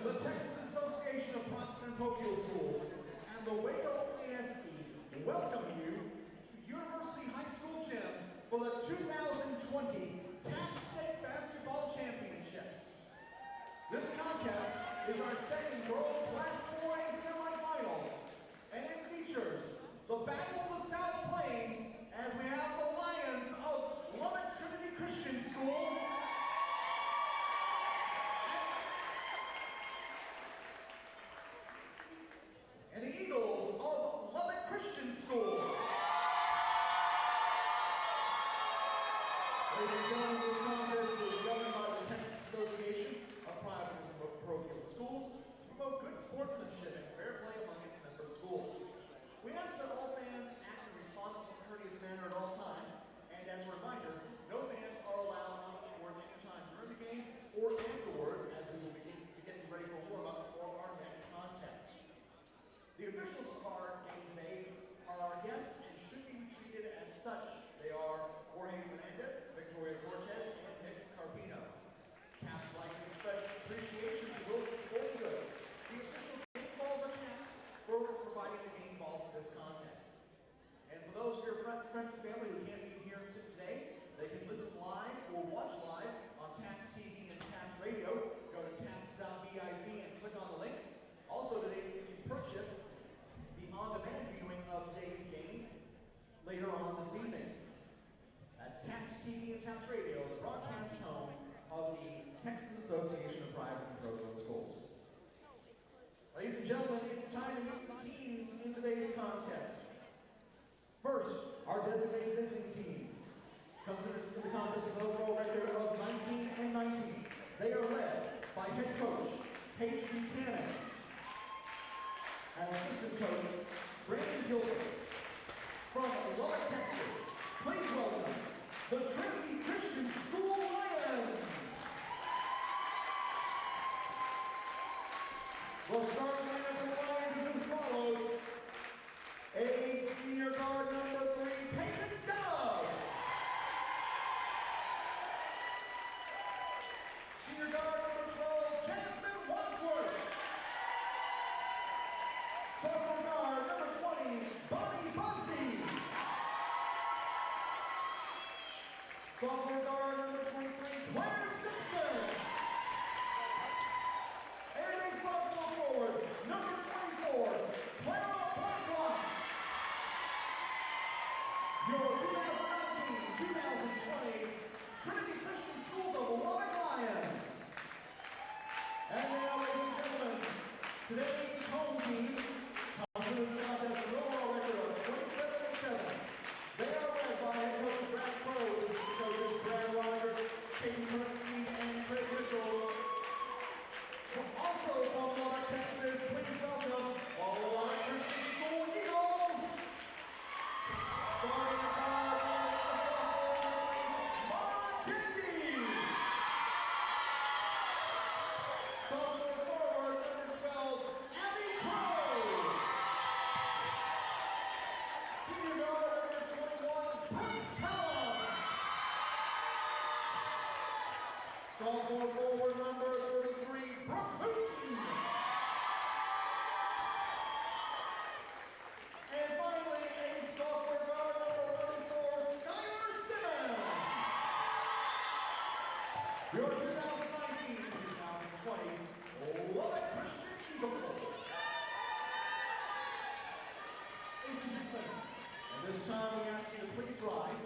the Texas Association of Private and Parochial Schools and the Waco ASD welcome you to University High School Gym for the 2020 TAP State Basketball Championships. This contest is our second World Class 4A semifinal, and it features the Battle of the South Plains as we have the Lions of Lubbock Trinity Christian School and the Eagles of Lubbock Christian School. Ladies and gentlemen, this contest is governed by the Texas Association of Private and Parochial Schools to promote good sportsmanship and fair play among its member schools. We ask that all fans act in a responsible and courteous manner at all times, and as a reminder, no fans are allowed on the court anytime during the game or afterwards, as we will be getting ready for warm-ups for our next contest. The officials of our game today are our guests and should be treated as such. They are Jorge Fernandez, Victoria Cortez, and Nick Carpino. Caps would like to express appreciation to Wilson Sporting Goods, the official game ball of Caps, for providing the game balls for this contest. And for those of your friends and family who can't be here today, they can listen live or watch live on TAPS TV and TAPS Radio. Go to taps.biz and click on the links. Also today, you can purchase the on-demand viewing of today's game later on this evening. That's TAPS TV and TAPS Radio, the broadcast home of the Texas Association of Private and Parochial Schools. Ladies and gentlemen, it's time to meet the teams in today's contest. First, our designated visiting team comes into the contest with an overall record of 19-19. They are led by head coach Paige Buchanan and assistant coach Brandon Gilbert. From Lubbock, Texas, please welcome the Trinity Christian School Lions. We'll start the lineup for the Lions as follows. A senior guard number 3, Peyton Dove. Senior guard number 12, Jasmine Wadsworth. Sophomore guard number 20, Bonnie Busby. Sophomore guard number 23, Claire Simpson. And a sophomore forward, number 24, Clara Blacklock. Your 2019-2020 Trinity Christian Schools of Lubbock Lions. And now, ladies and gentlemen, today's home team comes to this contest with an overall record of 27-7. They are led by head coach Brad Crowe, coaches Brad Rogers, Katie Currency, and Craig Mitchell. Also from Lubbock, Texas, please welcome all the Lubbock Christian School Eagles. Starting at Mom Kennedy. Sophomore forward, number 12, Abby Crowe. Senior guard, number 21, Brooke Cullum. Sophomore forward, number 33, Brooke Hooten. And finally, a sophomore guard, number 34, Skylar Simmons. Your 2019-2020 Lubbock Christian Eagles. Ladies and gentlemen, at this time we ask you to please rise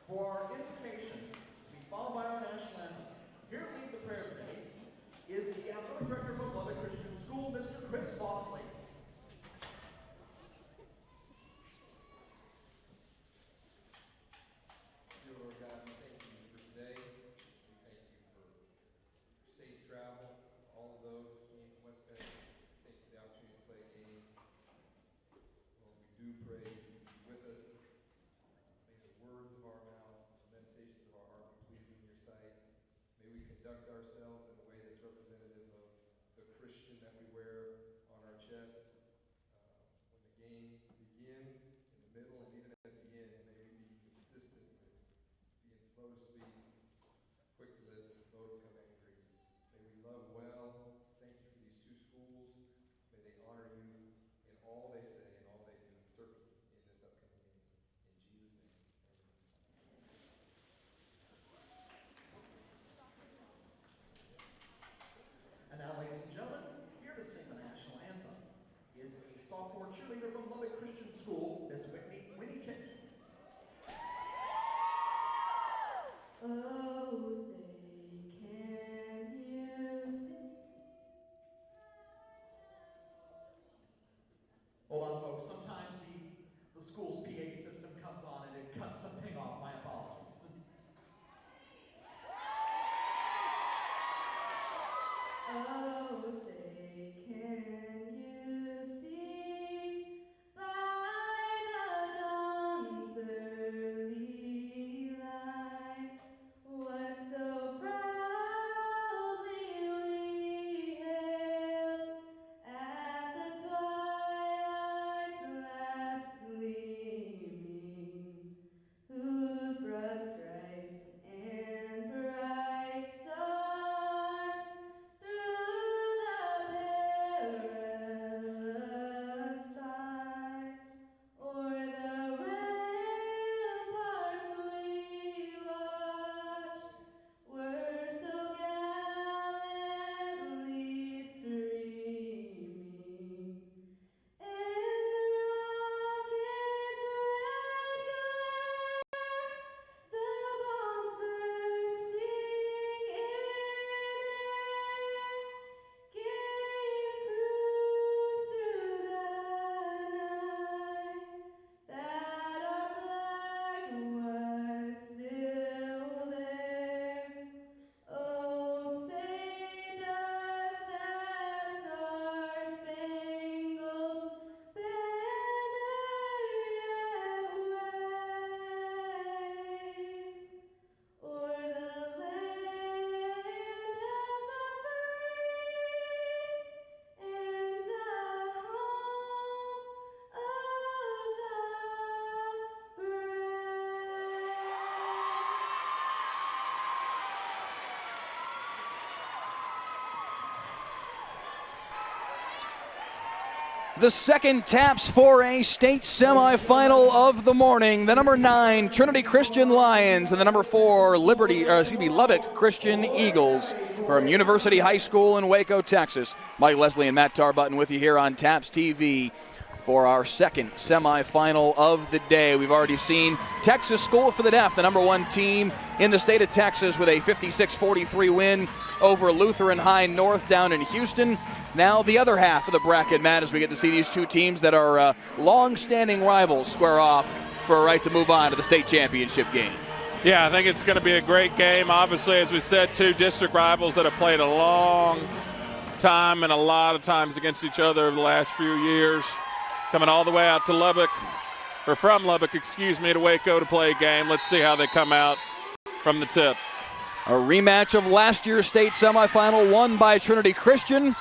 for our invocation to be followed by our national anthem. Here to lead the prayer today is the athletic director from Lubbock Christian School, Mr. Chris Lockley. Dear Lord God, we thank you for today. We thank you for safe travel. All of those who came from West Texas, thank you for the opportunity to play a game. Lord, we do pray you be with us. May the words of our mouths, the meditations of our heart be pleasing in your sight. May we conduct ourselves in a way that's representative of the Christian that we wear on our chests. When the game begins, in the middle, and even at the end, may we be consistent with being slow to speak, quick to listen, slow to become angry. May we love well. Thank you Hold on, folks. Sometimes the school's PA system comes on and it cuts the ping off. My apologies. Oh, say, can you see by the dawn's early light what so proudly we hailed at the twilight's last gleaming, whose broad stripes and bright stars through the perilous fight o'er the ramparts we watched were so gallantly streaming, and the rocket's red glare, the bombs bursting in air, gave proof through the night that our flag was still there. Oh, say does that star-spangled banner yet wave o'er the land of the free and the home of the brave? The second TAPS 4A state semifinal of the morning. The number 9 Trinity Christian Lions and the number 4 Lubbock Christian Eagles from University High School in Waco, Texas. Mike Leslie and Matt Tarbutton with you here on TAPS TV for our second semifinal of the day. We've already seen Texas School for the Deaf, the number 1 team in the state of Texas, with a 56-43 win over Lutheran High North down in Houston. Now the other half of the bracket, Matt, as we get to see these two teams that are long-standing rivals square off for a right to move on to the state championship game. Yeah, I think it's going to be a great game. Obviously, as we said, two district rivals that have played a long time and a lot of times against each other over the last few years. Coming all the way out to Lubbock, or from Lubbock, to Waco to play a game. Let's see how they come out from the tip. A rematch of last year's state semifinal won by Trinity Christian.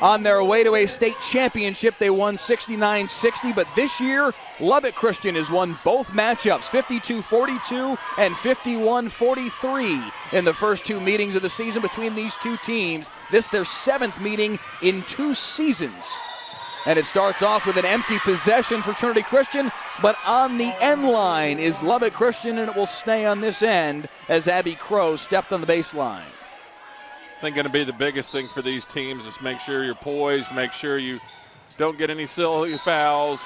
On their way to a state championship, they won 69-60, but this year, Lubbock Christian has won both matchups, 52-42 and 51-43 in the first two meetings of the season between these two teams. This their 7th meeting in 2 seasons. And it starts off with an empty possession for Trinity Christian, but on the end line is Lubbock Christian, and it will stay on this end as Abby Crow stepped on the baseline. I think going to be the biggest thing for these teams is make sure you're poised, make sure you don't get any silly fouls.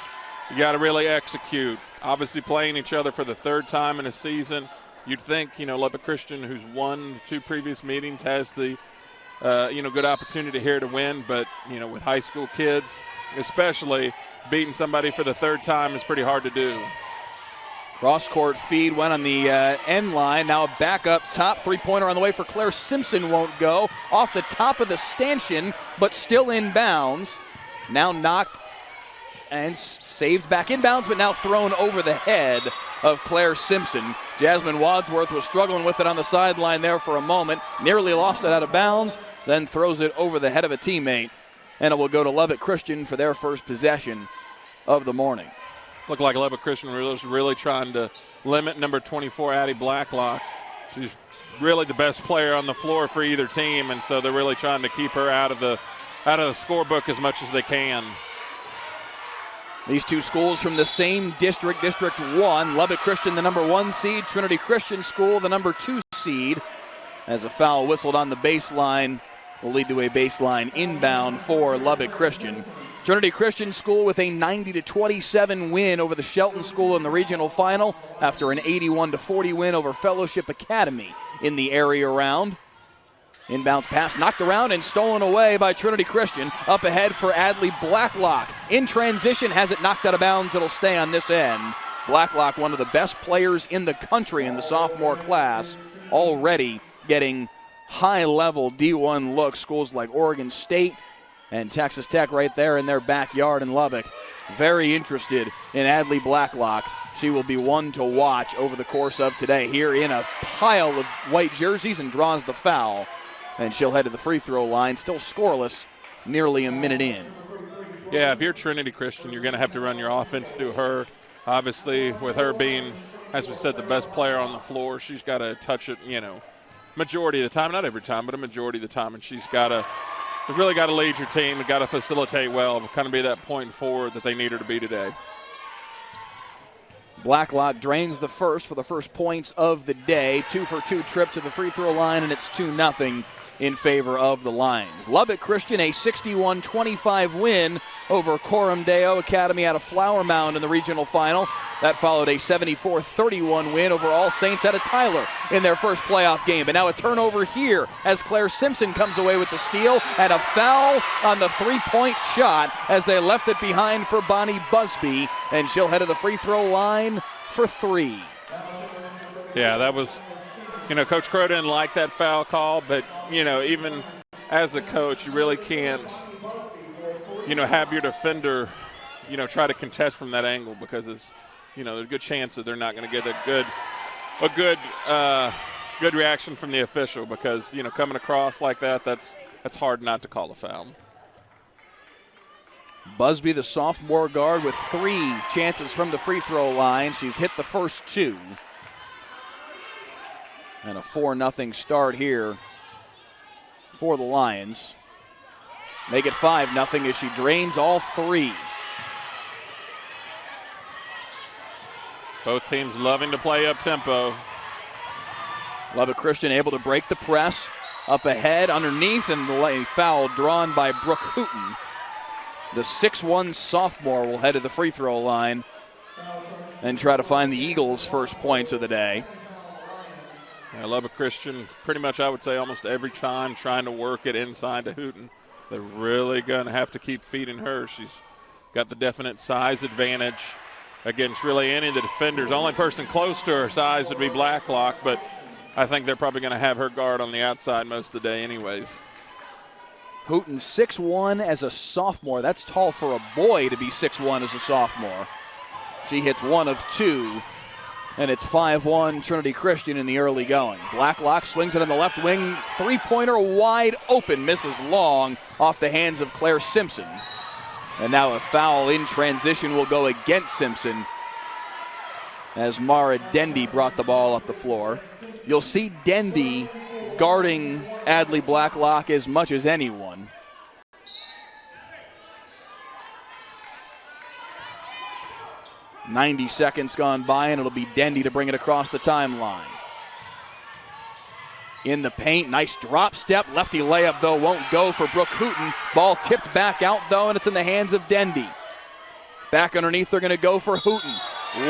You got to really execute. Obviously playing each other for the 3rd time in a season, you'd think, Lubbock Christian, who's won the 2 previous meetings, has the, good opportunity here to win. But, with high school kids, especially beating somebody for the 3rd time is pretty hard to do. Cross-court feed went on the end line. Now back up top. 3-pointer on the way for Claire Simpson won't go. Off the top of the stanchion, but still in bounds. Now knocked and saved back in bounds, but now thrown over the head of Claire Simpson. Jasmine Wadsworth was struggling with it on the sideline there for a moment. Nearly lost it out of bounds, then throws it over the head of a teammate. And it will go to Lubbock Christian for their first possession of the morning. Looked like Lubbock Christian was really trying to limit number 24, Addie Blacklock. She's really the best player on the floor for either team, and so they're really trying to keep her out of the scorebook as much as they can. These two schools from the same district, District 1. Lubbock Christian, the number 1 seed. Trinity Christian School, the number 2 seed. As a foul whistled on the baseline will lead to a baseline inbound for Lubbock Christian. Trinity Christian School with a 90-27 win over the Shelton School in the regional final after an 81-40 win over Fellowship Academy in the area round. Inbounds pass knocked around and stolen away by Trinity Christian. Up ahead for Adley Blacklock. In transition, has it knocked out of bounds. It'll stay on this end. Blacklock, one of the best players in the country in the sophomore class, already getting high-level D1 looks. Schools like Oregon State and Texas Tech right there in their backyard in Lubbock. Very interested in Adley Blacklock. She will be one to watch over the course of today. Here in a pile of white jerseys and draws the foul. And she'll head to the free throw line, still scoreless, nearly a minute in. Yeah, if you're Trinity Christian, you're going to have to run your offense through her. Obviously, with her being, as we said, the best player on the floor, she's got to touch it, majority of the time. Not every time, but a majority of the time. And she's really got to lead your team. Got to facilitate well, kind of be that point forward that they need her to be today. Blacklock drains the first for the first points of the day. 2-for-2 trip to the free throw line, and it's 2-0 in favor of the Lions. Lubbock Christian, a 61-25 win over Coram Deo Academy out of Flower Mound in the regional final. That followed a 74-31 win over All Saints out of Tyler in their first playoff game. But now a turnover here as Claire Simpson comes away with the steal and a foul on the three-point shot as they left it behind for Bonnie Busby, and she'll head to the free throw line for 3. Yeah, that was, Coach Crow didn't like that foul call, but, even as a coach, you really can't, have your defender, try to contest from that angle because it's, there's a good chance that they're not going to get a good reaction from the official because, coming across like that's hard not to call a foul. Busby, the sophomore guard, with 3 chances from the free throw line. She's hit the first 2. And a 4-0 start here for the Lions. Make it 5-0 as she drains all 3. Both teams loving to play up tempo. Lubbock Christian able to break the press. Up ahead, underneath, and a foul drawn by Brooke Hooten. The 6'1 sophomore will head to the free throw line and try to find the Eagles' first points of the day. Yeah, Lubbock Christian, pretty much I would say almost every time trying to work it inside to Hooten. They're really going to have to keep feeding her. She's got the definite size advantage against really any of the defenders. The only person close to her size would be Blacklock, but I think they're probably going to have her guard on the outside most of the day anyways. Hooten 6'1 as a sophomore. That's tall for a boy to be 6'1 as a sophomore. She hits 1 of 2, and it's 5-1 Trinity Christian in the early going. Blacklock swings it in the left wing. Three-pointer wide open. Misses long off the hands of Claire Simpson. And now a foul in transition will go against Simpson as Mara Dendy brought the ball up the floor. You'll see Dendy guarding Adley Blacklock as much as anyone. .90 seconds gone by, and it'll be Dendy to bring it across the timeline. In the paint, nice drop step. Lefty layup, though, won't go for Brooke Hooten. Ball tipped back out, though, and it's in the hands of Dendy. Back underneath, they're going to go for Hooten.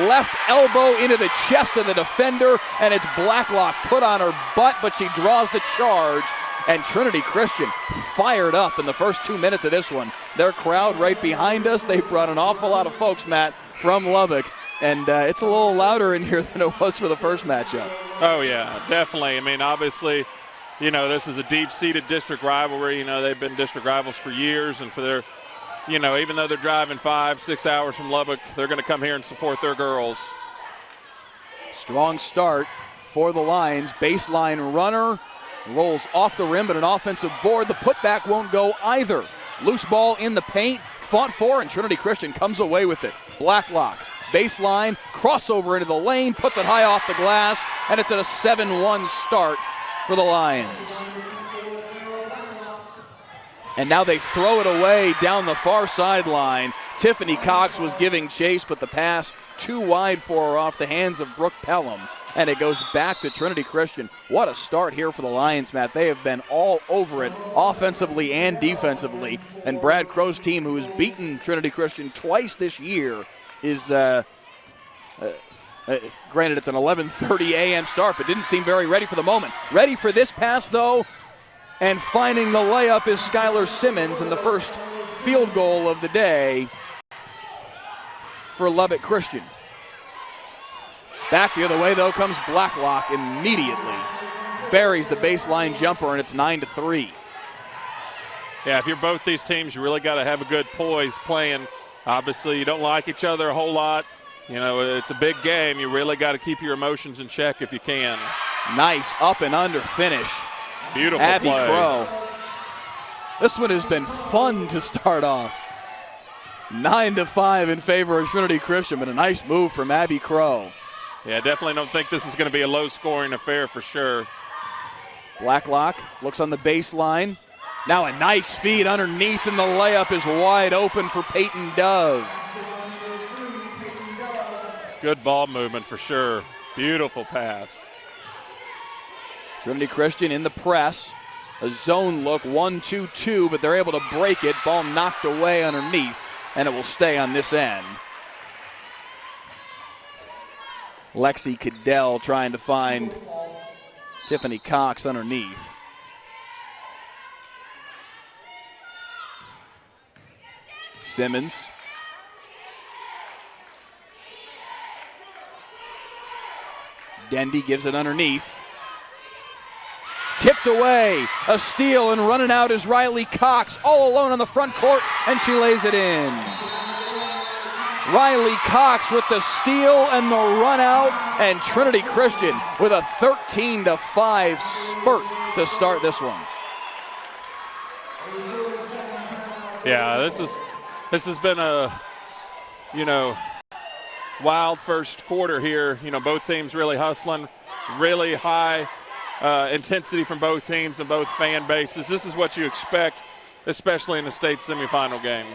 Left elbow into the chest of the defender, and it's Blacklock put on her butt, but she draws the charge. And Trinity Christian fired up in the first 2 minutes of this one. Their crowd right behind us, they brought an awful lot of folks, Matt, from Lubbock. And it's a little louder in here than it was for the first matchup. Oh, yeah, definitely. I mean, obviously, this is a deep-seated district rivalry. They've been district rivals for years, and for their, even though they're driving 5-6 hours from Lubbock, they're going to come here and support their girls. Strong start for the Lions. Baseline runner. Rolls off the rim, but an offensive board. The putback won't go either. Loose ball in the paint, fought for, and Trinity Christian comes away with it. Blacklock, baseline, crossover into the lane, puts it high off the glass, and it's at a 7-1 start for the Lions. And now they throw it away down the far sideline. Tiffany Cox was giving chase, but the pass too wide for her off the hands of Brooke Pelham. and it goes back to Trinity Christian. What a start here for the Lions, Matt. They have been all over it offensively and defensively. And Brad Crow's team, who has beaten Trinity Christian twice this year, is granted it's an 11:30 a.m. start, but didn't seem very ready for the moment. Ready for this pass, though, and finding the layup is Skylar Simmons, and the first field goal of the day for Lubbock Christian. Back the other way, though, comes Blacklock immediately. Buries the baseline jumper, and it's 9-3. Yeah, if you're both these teams, you really got to have a good poise playing. Obviously, you don't like each other a whole lot. You know, it's a big game. You really got to keep your emotions in check if you can. Nice up and under finish. Beautiful Abby play. Crow. This one has been fun to start off. 9-5 in favor of Trinity Christian, but a nice move from Abby Crow. Yeah, definitely don't think this is going to be a low-scoring affair for sure. Blacklock looks on the baseline. Now a nice feed underneath, and the layup is wide open for Peyton Dove. Good ball movement for sure. Beautiful pass. Trinity Christian in the press. A zone look, 1-2-2, but they're able to break it. Ball knocked away underneath, and it will stay on this end. Lexi Cadell trying to find Tiffany Cox underneath. Simmons. Dendy gives it underneath. Tipped away, a steal, and running out is Riley Cox, all alone on the front court, and she lays it in. Riley Cox with the steal and the run out, and Trinity Christian with a 13-5 spurt to start this one. Yeah, this has been a, wild first quarter here. Both teams really hustling, really high intensity from both teams and both fan bases. This is what you expect, especially in a state semifinal game.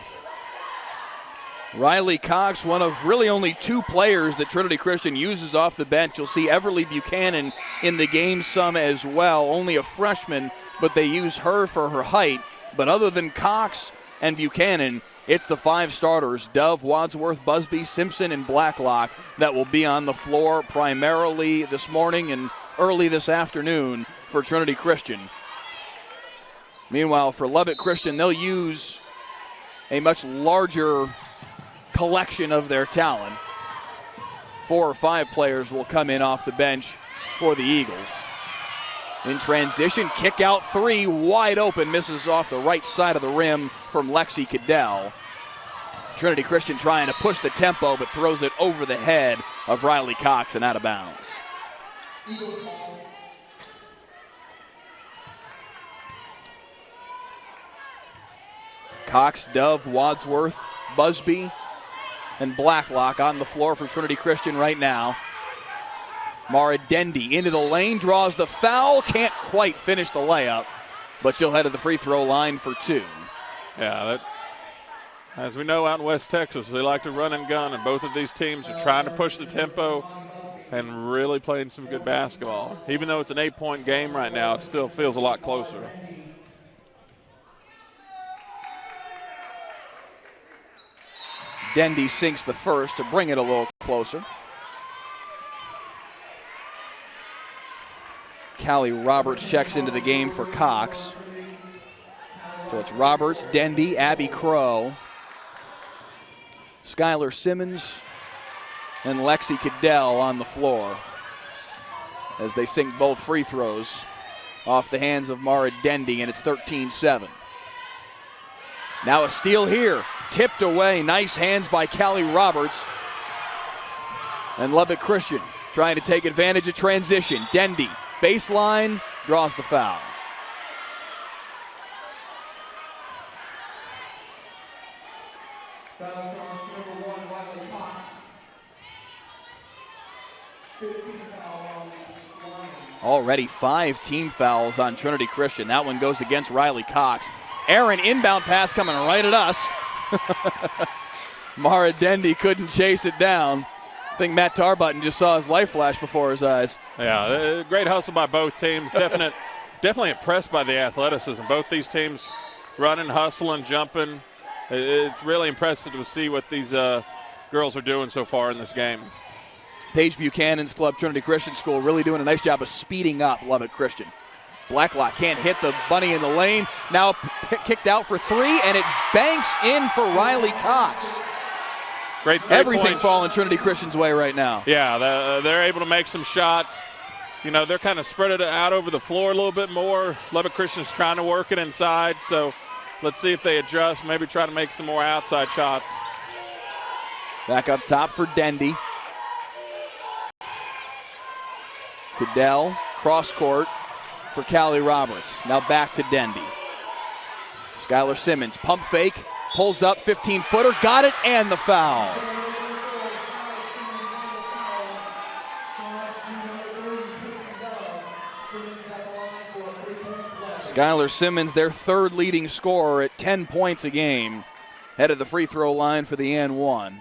Riley Cox, one of really only two players that Trinity Christian uses off the bench. You'll see Everly Buchanan in the game some as well, only a freshman, but they use her for her height. But other than Cox and Buchanan, it's the five starters, Dove, Wadsworth, Busby, Simpson, and Blacklock, that will be on the floor primarily this morning and early this afternoon for Trinity Christian. Meanwhile, for Lubbock Christian, they'll use a much larger collection of their talent. 4 or 5 players will come in off the bench for the Eagles. In transition, kick out three, wide open, misses off the right side of the rim from Lexi Cadell. Trinity Christian trying to push the tempo, but throws it over the head of Riley Cox and out of bounds. Cox, Dove, Wadsworth, Busby, and Blacklock on the floor for Trinity Christian right now. Mara Dendy into the lane, draws the foul, can't quite finish the layup, but she'll head to the free throw line for 2. Yeah, as we know out in West Texas, they like to run and gun, and both of these teams are trying to push the tempo and really playing some good basketball. Even though it's an 8-point game right now, it still feels a lot closer. Dendy sinks the first to bring it a little closer. Callie Roberts checks into the game for Cox. So it's Roberts, Dendy, Abby Crow, Skylar Simmons, and Lexi Cadell on the floor as they sink both free throws off the hands of Mara Dendy, and it's 13-7. Now a steal here, tipped away, nice hands by Callie Roberts. And Lubbock Christian trying to take advantage of transition. Dendy, baseline, draws the foul. Already 5 team fouls on Trinity Christian. That one goes against Riley Cox. Aaron, inbound pass coming right at us. Mara Dendy couldn't chase it down. think Matt Tarbutton just saw his life flash before his eyes. Yeah, great hustle by both teams. Definitely impressed by the athleticism. Both these teams running, hustling, jumping. It's really impressive to see what these girls are doing so far in this game. Paige Buchanan's club, Trinity Christian School, really doing a nice job of speeding up Lubbock Christian. Blacklock can't hit the bunny in the lane. Now kicked out for three, and it banks in for Riley Cox. Great Everything falling Trinity Christian's way right now. Yeah, they're able to make some shots. You know, they're kind of spread it out over the floor a little bit more. Lubbock Christian's trying to work it inside, so let's see if they adjust, maybe try to make some more outside shots. Back up top for Dendy. Cadell, cross court for Callie Roberts. Now back to Dendy. Skylar Simmons, pump fake, pulls up, 15-footer, got it, and the foul. Skylar Simmons, their third leading scorer at 10 points a game, headed the free throw line for the and one.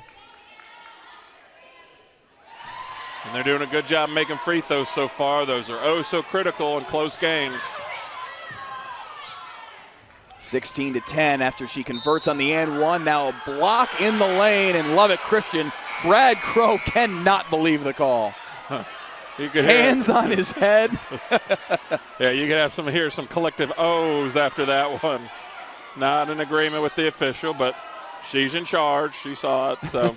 And they're doing a good job making free throws so far. Those are oh so critical in close games. 16-10 after she converts on the and one. Now a block in the lane, and Lubbock Christian. Brad Crow cannot believe the call. You could Hands on his head. Yeah, you could have some collective O's after that one. Not in agreement with the official, but she's in charge. She saw it, so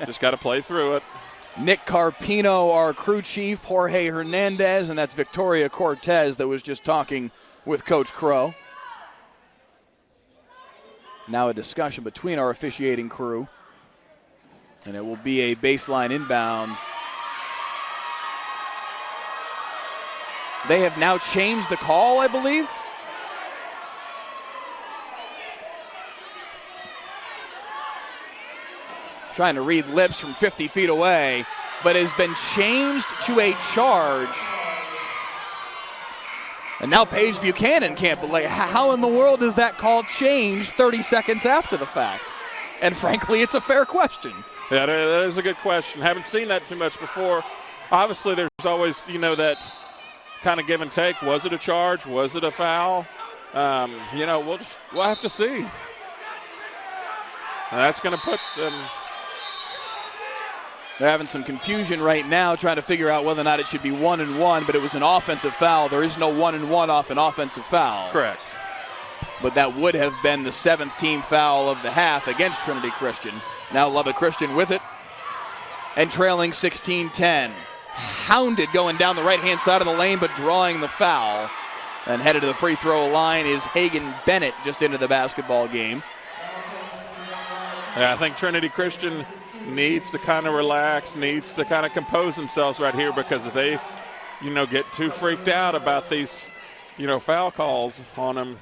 just got to play through it. Nick Carpino, our crew chief, Jorge Hernandez, and that's Victoria Cortez that was just talking with Coach Crow. Now a discussion between our officiating crew, and it will be a baseline inbound. They have now changed the call, I believe. Trying to read lips from 50 feet away, but has been changed to a charge. And now Paige Buchanan can't believe. How in the world does that call change 30 seconds after the fact? And frankly, it's a fair question. Yeah, that is a good question. Haven't seen that too much before. Obviously, there's always, that kind of give and take. Was it a charge? Was it a foul? We'll have to see. And that's going to put them. They're having some confusion right now trying to figure out whether or not it should be 1-1, but it was an offensive foul. There is no 1-1 off an offensive foul. Correct. But that would have been the 7th team foul of the half against Trinity Christian. Now Lubbock Christian with it and trailing 16-10. Hounded going down the right-hand side of the lane, but drawing the foul. And headed to the free throw line is Hagen Bennett, just into the basketball game. Yeah, I think Trinity Christian needs to kind of relax, needs to kind of compose themselves right here, because if they, get too freaked out about these, foul calls on them,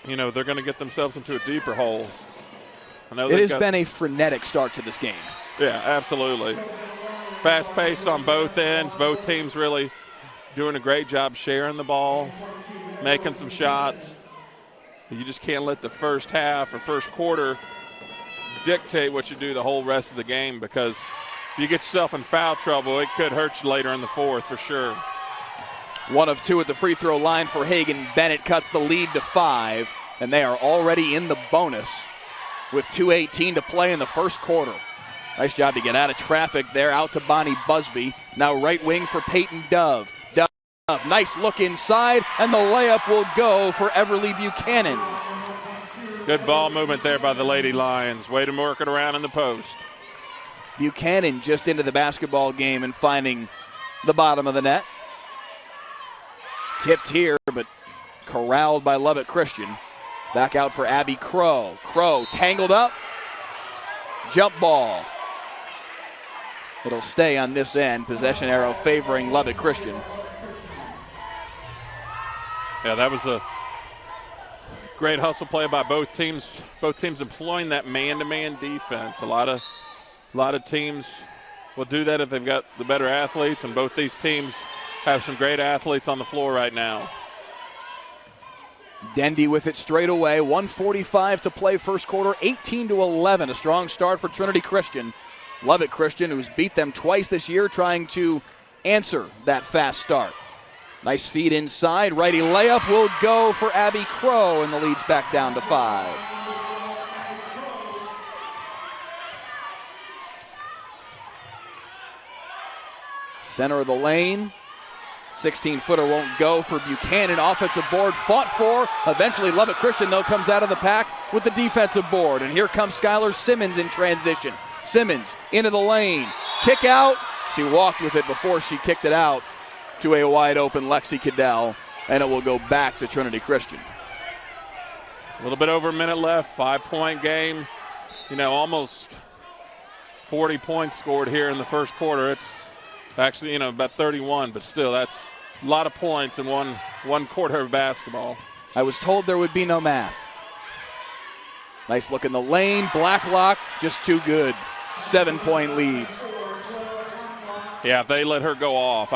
they're going to get themselves into a deeper hole. It has been a frenetic start to this game. Yeah, absolutely. Fast-paced on both ends. Both teams really doing a great job sharing the ball, making some shots. You just can't let the first half or first quarter dictate what you do the whole rest of the game, because if you get yourself in foul trouble, it could hurt you later in the fourth for sure. 1 of 2 at the free throw line for Hagen. Bennett cuts the lead to 5, and they are already in the bonus with 2:18 to play in the first quarter. Nice job to get out of traffic there, out to Bonnie Busby. Now right wing for Peyton Dove. Dove, nice look inside, and the layup will go for Everly Buchanan. Good ball movement there by the Lady Lions. Way to work it around in the post. Buchanan just into the basketball game and finding the bottom of the net. Tipped here, but corralled by Lubbock Christian. Back out for Abby Crow. Crow tangled up. Jump ball. It'll stay on this end. Possession arrow favoring Lubbock Christian. Yeah, that was a great hustle play by both teams. Both teams employing that man-to-man defense. A lot of teams will do that if they've got the better athletes, and both these teams have some great athletes on the floor right now. Dendy with it straight away. 1:45 to play first quarter, 18-11. A strong start for Trinity Christian. Lubbock Christian, who's beat them twice this year, trying to answer that fast start. Nice feed inside. Righty layup will go for Abby Crow, and the lead's back down to 5. Center of the lane. 16-footer won't go for Buchanan. Offensive board fought for. Eventually Lubbock Christian, though, comes out of the pack with the defensive board. And here comes Skylar Simmons in transition. Simmons into the lane. Kick out. She walked with it before she kicked it out to a wide-open Lexi Cadell, and it will go back to Trinity Christian. A little bit over a minute left, 5-point game. Almost 40 points scored here in the first quarter. It's actually, about 31, but still, that's a lot of points in one quarter of basketball. I was told there would be no math. Nice look in the lane. Blacklock, just too good. 7-point lead. Yeah, if they let her go off,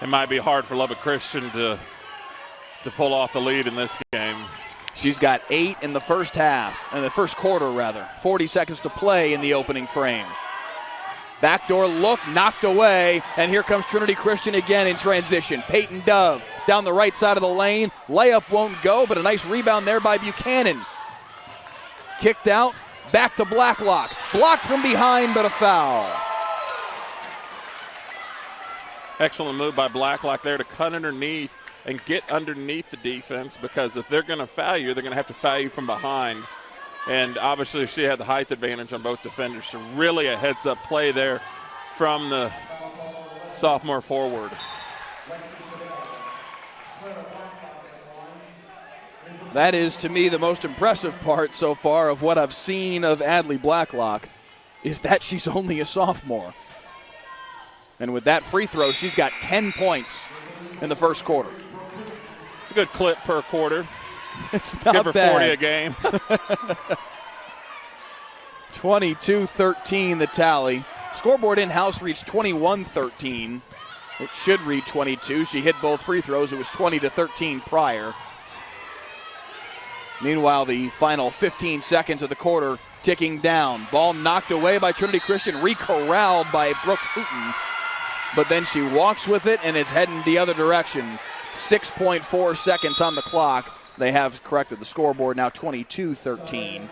it might be hard for Lubbock Christian to pull off the lead in this game. She's got 8 in the first half, in the first quarter rather. 40 seconds to play in the opening frame. Backdoor look knocked away, and here comes Trinity Christian again in transition. Peyton Dove down the right side of the lane. Layup won't go, but a nice rebound there by Buchanan. Kicked out, back to Blacklock. Blocked from behind, but a foul. Excellent move by Blacklock there to cut underneath and get underneath the defense, because if they're going to foul you, they're going to have to foul you from behind. And obviously she had the height advantage on both defenders. So really a heads-up play there from the sophomore forward. That is, to me, the most impressive part so far of what I've seen of Adley Blacklock, is that she's only a sophomore. And with that free throw, she's got 10 points in the first quarter. It's a good clip per quarter. It's not Give her bad. 40 a game. 22-13 the tally. Scoreboard in-house reached 21-13. It should read 22. She hit both free throws. It was 20-13 prior. Meanwhile, the final 15 seconds of the quarter ticking down. Ball knocked away by Trinity Christian, re-corralled by Brooke Hooten. But then she walks with it and is heading the other direction. 6.4 seconds on the clock. They have corrected the scoreboard, now 22-13.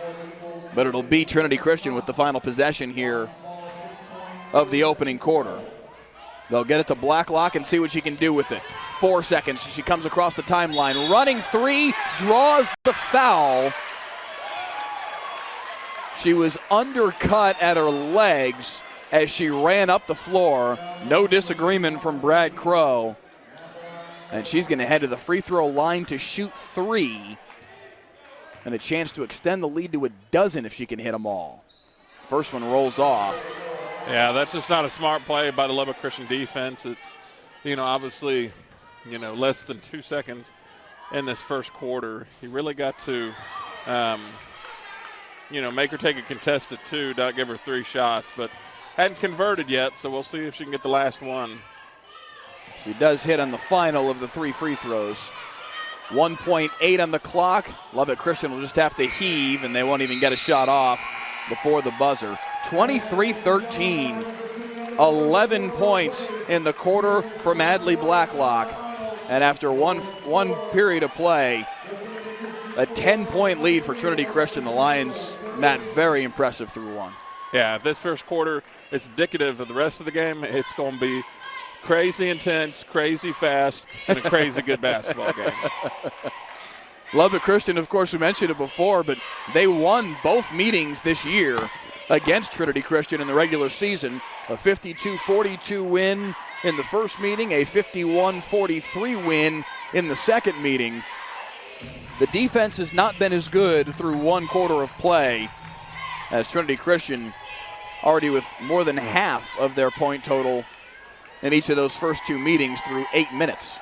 But it'll be Trinity Christian with the final possession here of the opening quarter. They'll get it to Blacklock and see what she can do with it. 4 seconds. She comes across the timeline. Running three, draws the foul. She was undercut at her legs as she ran up the floor. No disagreement from Brad Crow. And she's going to head to the free throw line to shoot 3. And a chance to extend the lead to a dozen if she can hit them all. First one rolls off. Yeah, that's just not a smart play by the Lubbock Christian defense. It's, obviously, less than 2 seconds in this first quarter. You really got to, make her take a contested 2, not give her 3 shots. But hadn't converted yet, so we'll see if she can get the last one. She does hit on the final of the 3 free throws. 1.8 on the clock. Lubbock Christian will just have to heave, and they won't even get a shot off before the buzzer. 23-13. 11 points in the quarter from Adley Blacklock. And after one period of play, a 10-point lead for Trinity Christian. The Lions, Matt, very impressive through one. Yeah, if this first quarter is indicative of the rest of the game, it's going to be crazy intense, crazy fast, and a crazy good basketball game. Lubbock Christian, of course, we mentioned it before, but they won both meetings this year against Trinity Christian in the regular season. A 52-42 win in the first meeting, a 51-43 win in the second meeting. The defense has not been as good through one quarter of play, as Trinity Christian already with more than half of their point total in each of those first 2 meetings through 8 minutes.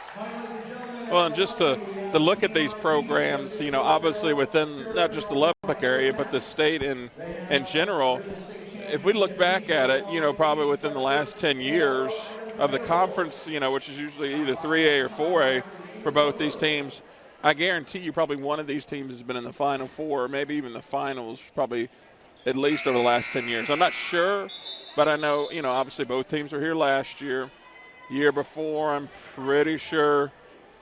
Well, and just to look at these programs, obviously within not just the Lubbock area, but the state in general, if we look back at it, probably within the last 10 years of the conference, which is usually either 3A or 4A for both these teams, I guarantee you probably one of these teams has been in the Final Four, or maybe even the finals, probably at least over the last 10 years. I'm not sure But I know, obviously both teams were here last year. Year before, I'm pretty sure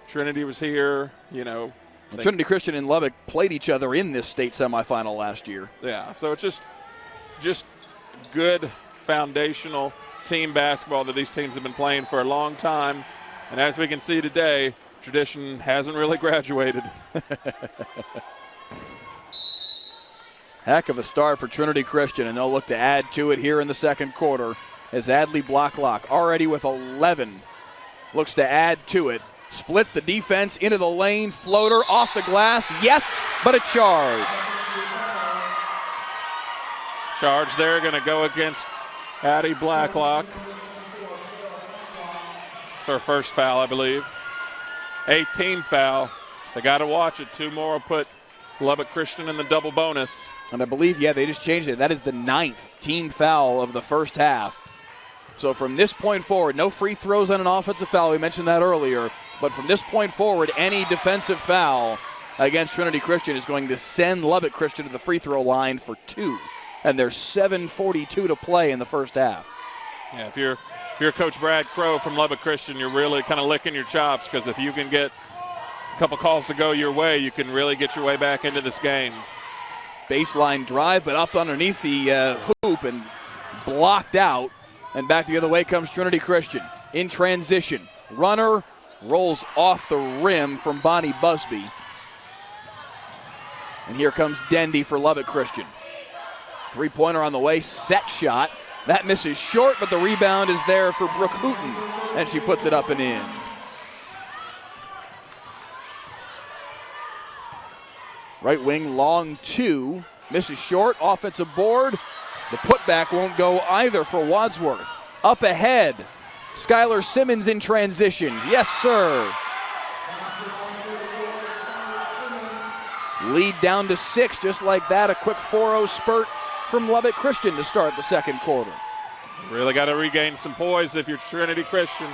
Trinity was here, Trinity Christian and Lubbock played each other in this state semifinal last year. Yeah, so it's just good foundational team basketball that these teams have been playing for a long time. And as we can see today, tradition hasn't really graduated. Heck of a start for Trinity Christian, and they'll look to add to it here in the second quarter as Adley Blacklock, already with 11, looks to add to it. Splits the defense into the lane, floater off the glass, yes, but a charge. Charge there, going to go against Addie Blacklock for her first foul, I believe. 18 foul. They got to watch it. 2 more will put Lubbock Christian in the double bonus. And I believe, they just changed it. That is the 9th team foul of the first half. So from this point forward, no free throws on an offensive foul. We mentioned that earlier. But from this point forward, any defensive foul against Trinity Christian is going to send Lubbock Christian to the free throw line for 2. And there's 7:42 to play in the first half. Yeah, if you're Coach Brad Crow from Lubbock Christian, you're really kind of licking your chops, because if you can get a couple calls to go your way, you can really get your way back into this game. Baseline drive, but up underneath the hoop and blocked out. And back the other way comes Trinity Christian. In transition, runner rolls off the rim from Bonnie Busby. And here comes Dendy for Lubbock Christian. Three-pointer on the way, set shot. That misses short, but the rebound is there for Brooke Hooten, and she puts it up and in. Right wing, long 2, misses short, offensive board. The putback won't go either for Wadsworth. Up ahead, Skylar Simmons in transition. Yes, sir. Lead down to 6, just like that. A quick 4-0 spurt from Lubbock Christian to start the second quarter. Really got to regain some poise if you're Trinity Christian.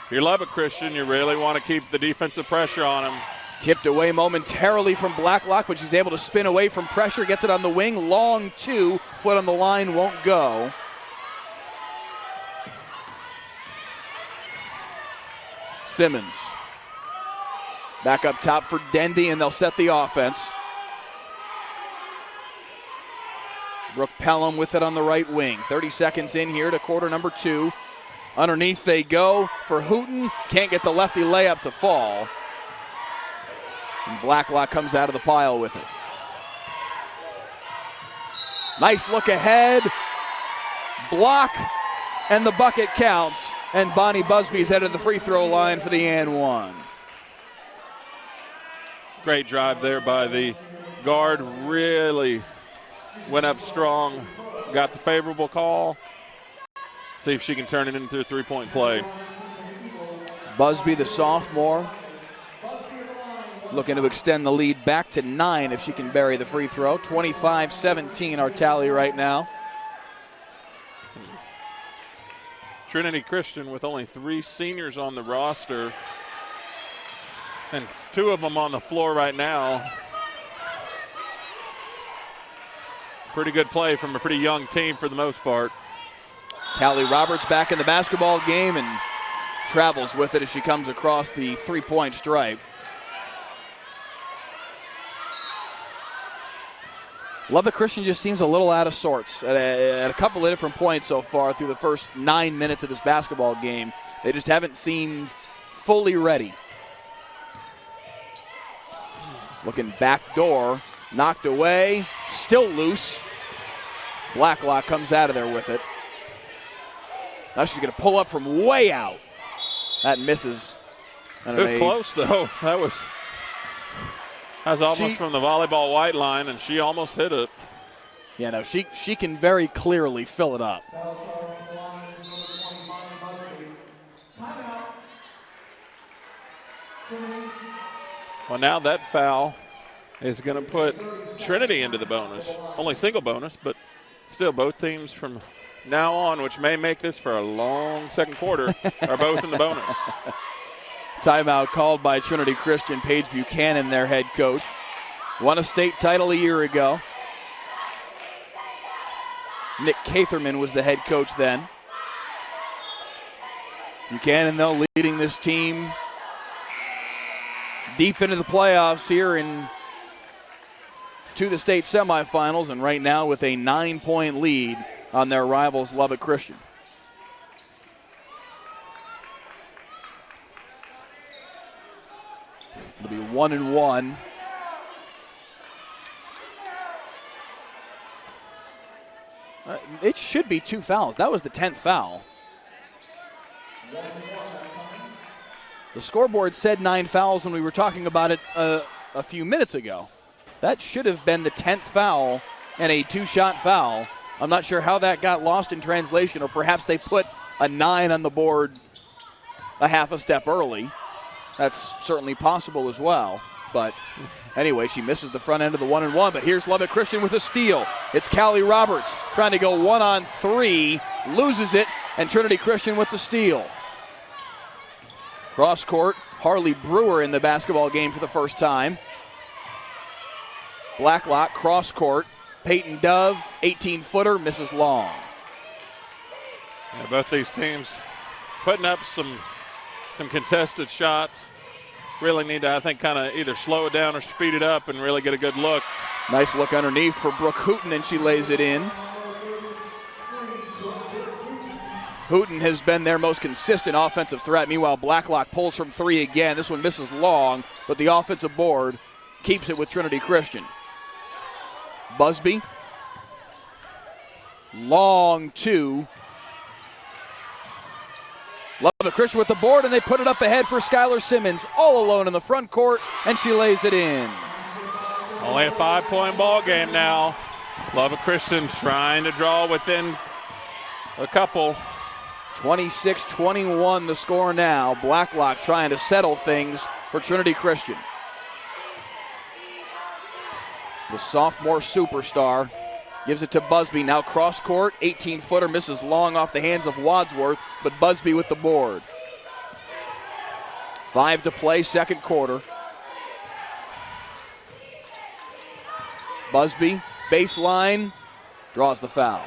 If you're Lubbock Christian, you really want to keep the defensive pressure on them. Tipped away momentarily from Blacklock, but she's able to spin away from pressure, gets it on the wing, long 2, foot on the line, won't go. Simmons. Back up top for Dendy, and they'll set the offense. Brooke Pelham with it on the right wing. 30 seconds in here to quarter number 2. Underneath they go for Hooten. Can't get the lefty layup to fall. And Blacklock comes out of the pile with it. Nice look ahead. Block, and the bucket counts. And Bonnie Busby's headed to the free throw line for the and 1. Great drive there by the guard. Really went up strong. Got the favorable call. See if she can turn it into a three-point play. Busby, the sophomore, looking to extend the lead back to 9 if she can bury the free throw. 25-17 our tally right now. Trinity Christian with only 3 seniors on the roster, and 2 of them on the floor right now. Pretty good play from a pretty young team for the most part. Callie Roberts back in the basketball game and travels with it as she comes across the three-point stripe. Lubbock Christian just seems a little out of sorts at a couple of different points so far through the first 9 minutes of this basketball game. They just haven't seemed fully ready. Looking back door, knocked away, still loose. Blacklock comes out of there with it. Now she's going to pull up from way out. That misses. It was close, though. That was almost from the volleyball white line, and she almost hit it. Yeah, no, she can very clearly fill it up. Well, now that foul is going to put Trinity into the bonus. Only single bonus, but still both teams from now on, which may make this for a long second quarter, are both in the bonus. Timeout called by Trinity Christian. Paige Buchanan, their head coach. Won a state title a year ago. Nick Catherman was the head coach then. Buchanan, though, leading this team deep into the playoffs here to the state semifinals, and right now with a 9-point lead on their rivals, Lubbock Christian. It'll be 1-1. It should be 2 fouls. That was the 10th foul. The scoreboard said 9 fouls when we were talking about it a few minutes ago. That should have been the 10th foul and a 2-shot foul. I'm not sure how that got lost in translation, or perhaps they put a 9 on the board a half a step early. That's certainly possible as well. But anyway, she misses the front end of the 1-1, but here's Lubbock Christian with a steal. It's Callie Roberts trying to go 1-on-3, loses it, and Trinity Christian with the steal. Cross court, Harley Brewer in the basketball game for the first time. Blacklock, cross court, Peyton Dove, 18-footer, misses long. Yeah, both these teams putting up some contested shots. Really need to, I think, kind of either slow it down or speed it up and really get a good look. Nice look underneath for Brooke Hooten, and she lays it in. Hooten has been their most consistent offensive threat. Meanwhile, Blacklock pulls from 3 again. This one misses long, but the offensive board keeps it with Trinity Christian. Busby. Long 2. Lubbock Christian with the board, and they put it up ahead for Skylar Simmons, all alone in the front court, and she lays it in. Only a 5-point ball game now. Lubbock Christian trying to draw within a couple. 26-21 the score now. Blacklock trying to settle things for Trinity Christian. The sophomore superstar gives it to Busby. Now cross court, 18-footer, misses long off the hands of Wadsworth, but Busby with the board. 5 to play, second quarter. Busby, baseline, draws the foul.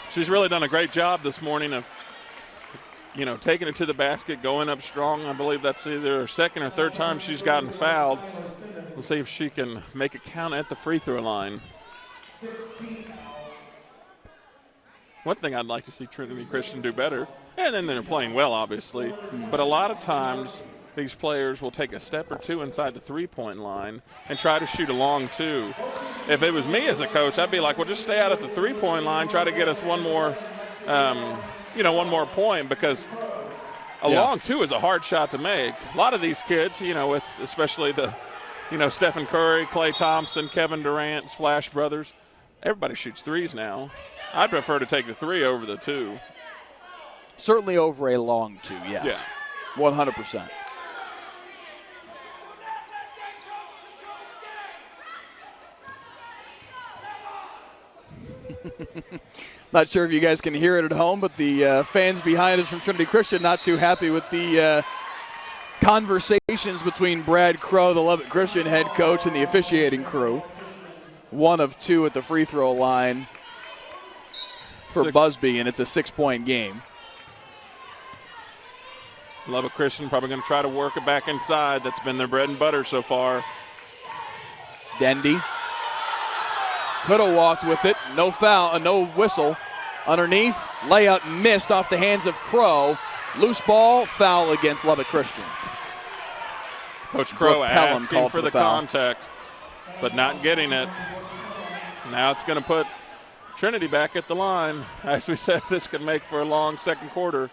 She's really done a great job this morning of, taking it to the basket, going up strong. I believe that's either her second or third time she's gotten fouled. We'll see if she can make a count at the free throw line. One thing I'd like to see Trinity Christian do better, and then they're playing well, obviously, but a lot of times these players will take a step or two inside the three-point line and try to shoot a long 2. If it was me as a coach, I'd be like, well, just stay out at the three-point line, try to get us one more point, because a long 2 is a hard shot to make. A lot of these kids, with especially the, Stephen Curry, Klay Thompson, Kevin Durant, Splash Brothers, everybody shoots threes now. I'd prefer to take the 3 over the 2. Certainly over a long 2, yes. Yeah. 100%. Not sure if you guys can hear it at home, but the fans behind us from Trinity Christian not too happy with the conversations between Brad Crow, the Lubbock Christian head coach, and the officiating crew. 1 of 2 at the free throw line for Busby, and it's a 6-point game. Lubbock Christian probably going to try to work it back inside. That's been their bread and butter so far. Dendy could have walked with it. No foul, no whistle. Underneath, layup missed off the hands of Crow. Loose ball, foul against Lubbock Christian. Coach Crow Brooke Pelham asking called for the contact, but not getting it. Now it's going to put Trinity back at the line. As we said, this could make for a long second quarter.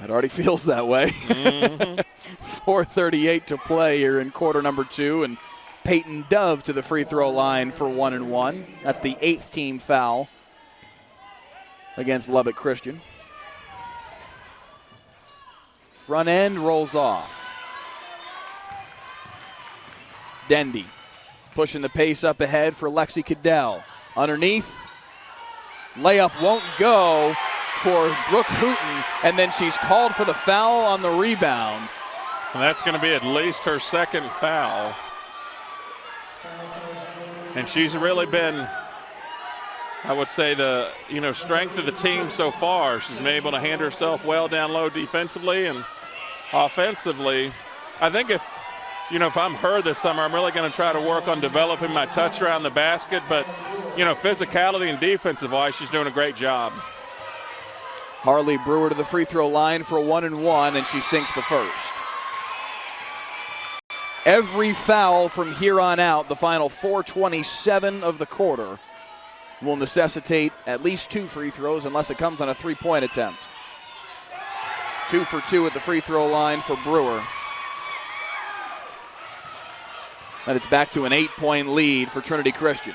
It already feels that way. 4:38 to play here in quarter number 2, and Peyton Dove to the free throw line for 1-1. That's the 8th team foul against Lubbock Christian. Front end rolls off. Dendy pushing the pace up ahead for Lexi Cadell. Underneath, layup won't go for Brooke Hooten, and then she's called for the foul on the rebound. And that's going to be at least her second foul. And she's really been I would say the strength of the team so far. She's been able to handle herself well down low defensively and offensively. I think if I'm her this summer, I'm really going to try to work on developing my touch around the basket. But physicality and defensive-wise, she's doing a great job. Harley Brewer to the free throw line for 1-1, and she sinks the first. Every foul from here on out, the final 4:27 of the quarter, will necessitate at least 2 free throws unless it comes on a 3-point attempt. 2 for 2 at the free throw line for Brewer. And it's back to an 8-point lead for Trinity Christian.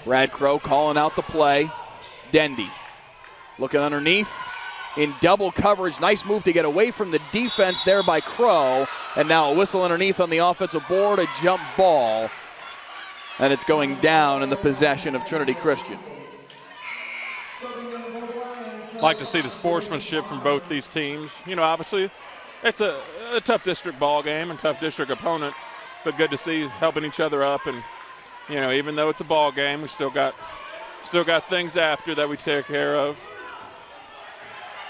Brad Crow calling out the play. Dendy looking underneath in double coverage. Nice move to get away from the defense there by Crow. And now a whistle underneath on the offensive board, a jump ball. And it's going down in the possession of Trinity Christian. Like to see the sportsmanship from both these teams. Obviously, it's a tough district ball game and tough district opponent, but good to see helping each other up. And even though it's a ball game, we still got things after that we take care of.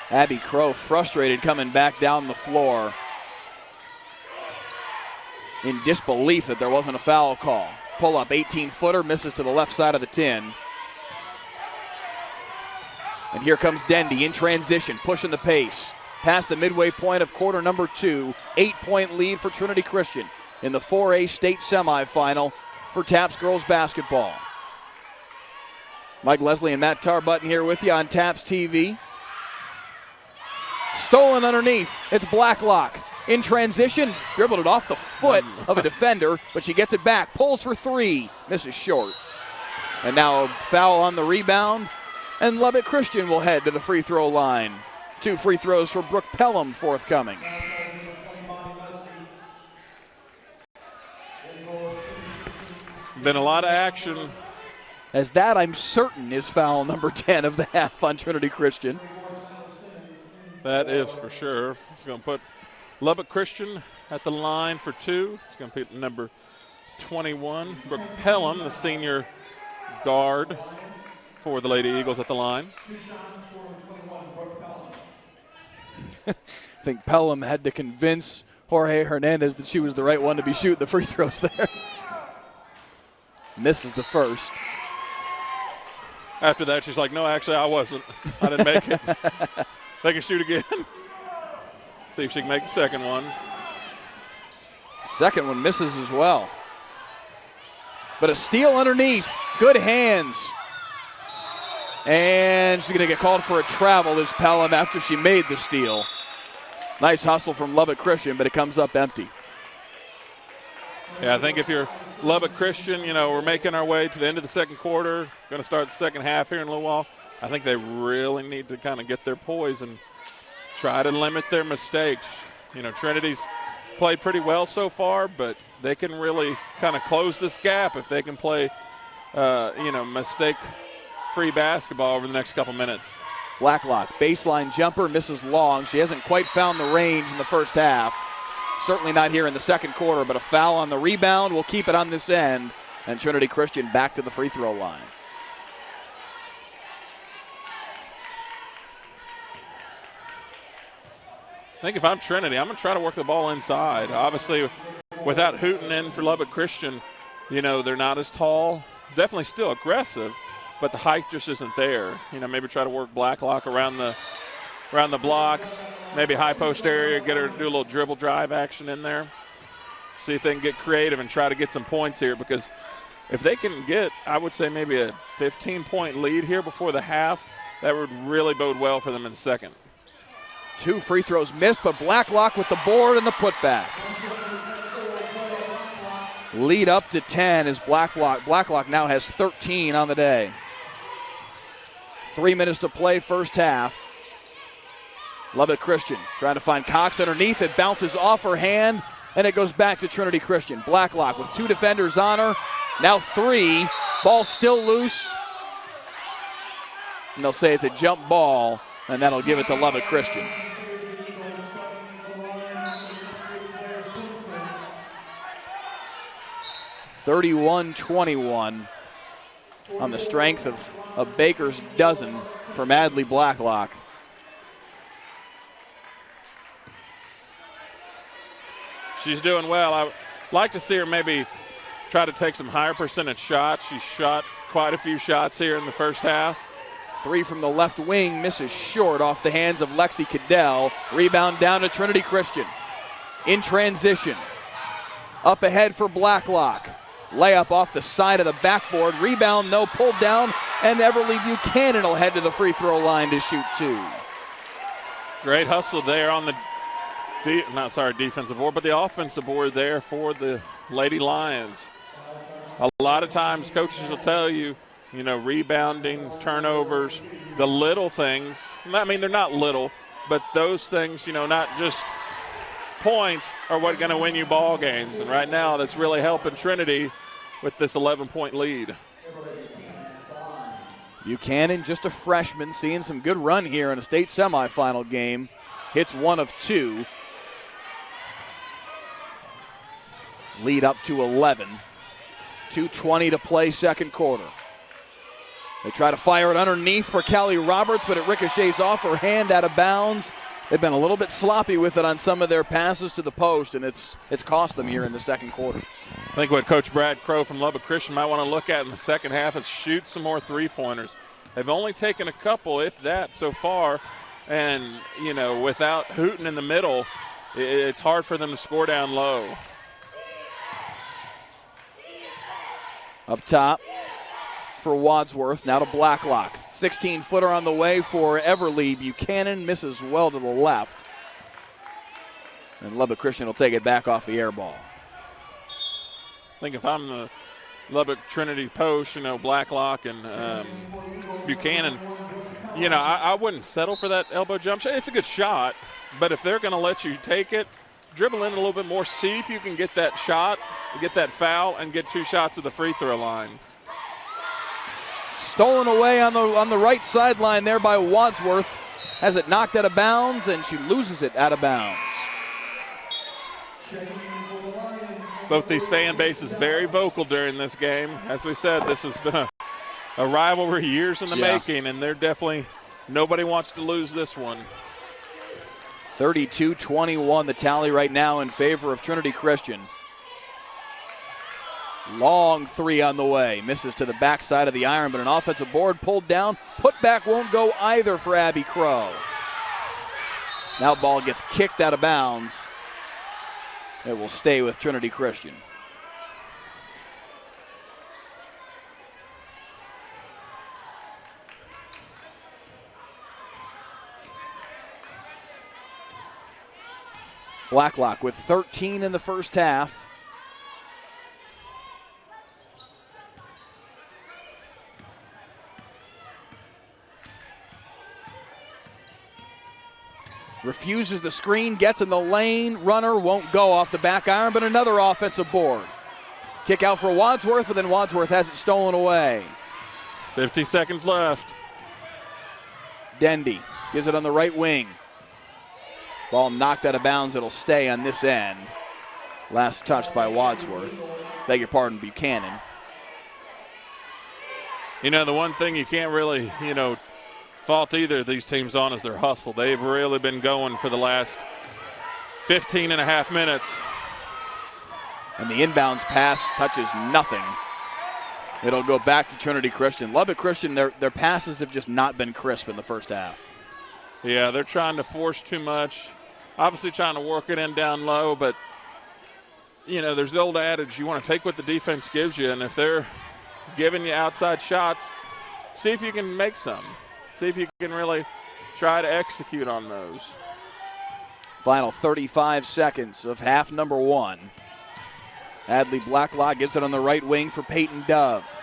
Abby Crow frustrated coming back down the floor in disbelief that there wasn't a foul call. Pull up 18-footer, misses to the left side of the tin. And here comes Dendy in transition, pushing the pace. Past the midway point of quarter number 2, 8-point lead for Trinity Christian in the 4A state semifinal for TAPS girls basketball. Mike Leslie and Matt Tarbutton here with you on TAPS TV. Stolen underneath, it's Blacklock. In transition, dribbled it off the foot of a defender, but she gets it back, pulls for 3, misses short. And now a foul on the rebound, and Lubbock Christian will head to the free throw line. 2 free throws for Brooke Pelham forthcoming. Been a lot of action. As that, I'm certain, is foul number 10 of the half on Trinity Christian. That is for sure. It's going to put Lubbock Christian at the line for 2. It's going to put number 21, Brooke Pelham, the senior guard for the Lady Eagles, at the line. I think Pelham had to convince Jorge Hernandez that she was the right one to be shooting the free throws there. Misses the first. After that, she's like, no, actually, I wasn't. I didn't make it. They can shoot again. See if she can make the second one. Second one misses as well. But a steal underneath. Good hands. And she's going to get called for a travel, this Pelham, after she made the steal. Nice hustle from Lubbock Christian, but it comes up empty. Yeah, I think if you're Lubbock Christian, we're making our way to the end of the second quarter. Going to start the second half here in a little while. I think they really need to kind of get their poise and try to limit their mistakes. Trinity's played pretty well so far, but they can really kind of close this gap if they can play, mistake-free basketball over the next couple minutes. Blacklock, baseline jumper, misses long. She hasn't quite found the range in the first half. Certainly not here in the second quarter, but a foul on the rebound will keep it on this end. And Trinity Christian back to the free throw line. I think if I'm Trinity, I'm going to try to work the ball inside. Obviously, without Hooten in for Lubbock Christian, they're not as tall. Definitely still aggressive, but the height just isn't there. Maybe try to work Blacklock around the blocks, maybe high post area, get her to do a little dribble drive action in there. See if they can get creative and try to get some points here, because if they can get, I would say, maybe a 15-point lead here before the half, that would really bode well for them in the second. 2 free throws missed, but Blacklock with the board and the putback. Lead up to 10 is Blacklock now has 13 on the day. 3 minutes to play first half. Lubbock Christian trying to find Cox underneath. It bounces off her hand, and it goes back to Trinity Christian. Blacklock with 2 defenders on her. Now 3. Ball still loose. And they'll say it's a jump ball, and that'll give it to Lubbock Christian. 31-21 on the strength of Baker's dozen from Adley Blacklock. She's doing well. I would like to see her maybe try to take some higher percentage shots. She shot quite a few shots here in the first half. 3 from the left wing, misses short off the hands of Lexi Cadell. Rebound down to Trinity Christian. In transition. Up ahead for Blacklock. Layup off the side of the backboard. Rebound, though, pulled down, and Everly Buchanan will head to the free throw line to shoot 2. Great hustle there on the defensive board, but the offensive board there for the Lady Lions. A lot of times coaches will tell you, rebounding, turnovers, the little things. I mean, they're not little, but those things, not just points are what going to win you ball games. And right now that's really helping Trinity with this 11-point lead. Buchanan, just a freshman, seeing some good run here in a state semifinal game. Hits 1 of 2. Lead up to 11. 2:20 to play second quarter. They try to fire it underneath for Callie Roberts, but it ricochets off her hand out of bounds. They've been a little bit sloppy with it on some of their passes to the post, and it's cost them here in the second quarter. I think what Coach Brad Crow from Lubbock Christian might want to look at in the second half is shoot some more three-pointers. They've only taken a couple, if that, so far, and, without Hooten in the middle, it's hard for them to score down low. Up top for Wadsworth, now to Blacklock. 16-footer on the way for Everly. Buchanan misses well to the left. And Lubbock Christian will take it back off the air ball. I think if I'm the Lubbock Trinity post, Blacklock and Buchanan, I wouldn't settle for that elbow jump shot. It's a good shot, but if they're going to let you take it, dribble in a little bit more, see if you can get that shot, get that foul, and get 2 shots at the free throw line. Stolen away on the right sideline there by Wadsworth. Has it knocked out of bounds, and she loses it out of bounds. Both these fan bases very vocal during this game. As we said, this has been a rivalry years in the making, and they're definitely, nobody wants to lose this one. 32-21 the tally right now in favor of Trinity Christian. Long 3 on the way. Misses to the backside of the iron, but an offensive board pulled down. Putback won't go either for Abby Crow. Now ball gets kicked out of bounds. It will stay with Trinity Christian. Blacklock with 13 in the first half. Refuses the screen, gets in the lane. Runner won't go off the back iron, but another offensive board. Kick out for Wadsworth, but then Wadsworth has it stolen away. 50 seconds left. Dendy gives it on the right wing. Ball knocked out of bounds. It'll stay on this end. Last touched by Wadsworth. Beg your pardon, Buchanan. The one thing you can't really, fault either of these teams on is their hustle. They've really been going for the last 15 and a half minutes. And the inbounds pass touches nothing. It'll go back to Trinity Christian. Lubbock Christian, their passes have just not been crisp in the first half. Yeah, they're trying to force too much. Obviously trying to work it in down low, but, there's the old adage, you want to take what the defense gives you, and if they're giving you outside shots, see if you can make some. See if you can really try to execute on those. Final 35 seconds of half number 1. Adley Blacklock gives it on the right wing for Peyton Dove.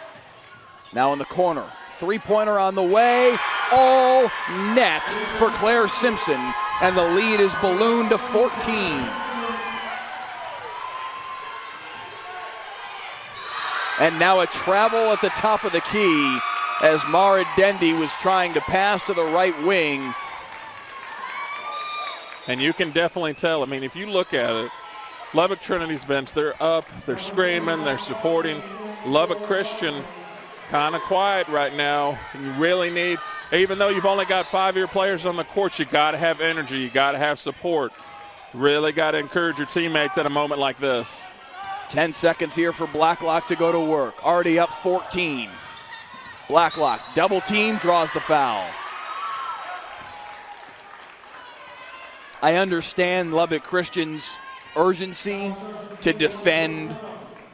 Now in the corner. 3-pointer on the way. All net for Claire Simpson. And the lead is ballooned to 14. And now a travel at the top of the key as Mara Dendy was trying to pass to the right wing. And you can definitely tell, if you look at it, Lubbock Trinity's bench, they're up, they're screaming, they're supporting. Lubbock Christian kind of quiet right now. You really need, even though you've only got 5-year players on the court, you got to have energy, you got to have support. Really got to encourage your teammates at a moment like this. 10 seconds here for Blacklock to go to work. Already up 14. Blacklock, double team, draws the foul. I understand Lubbock Christian's urgency to defend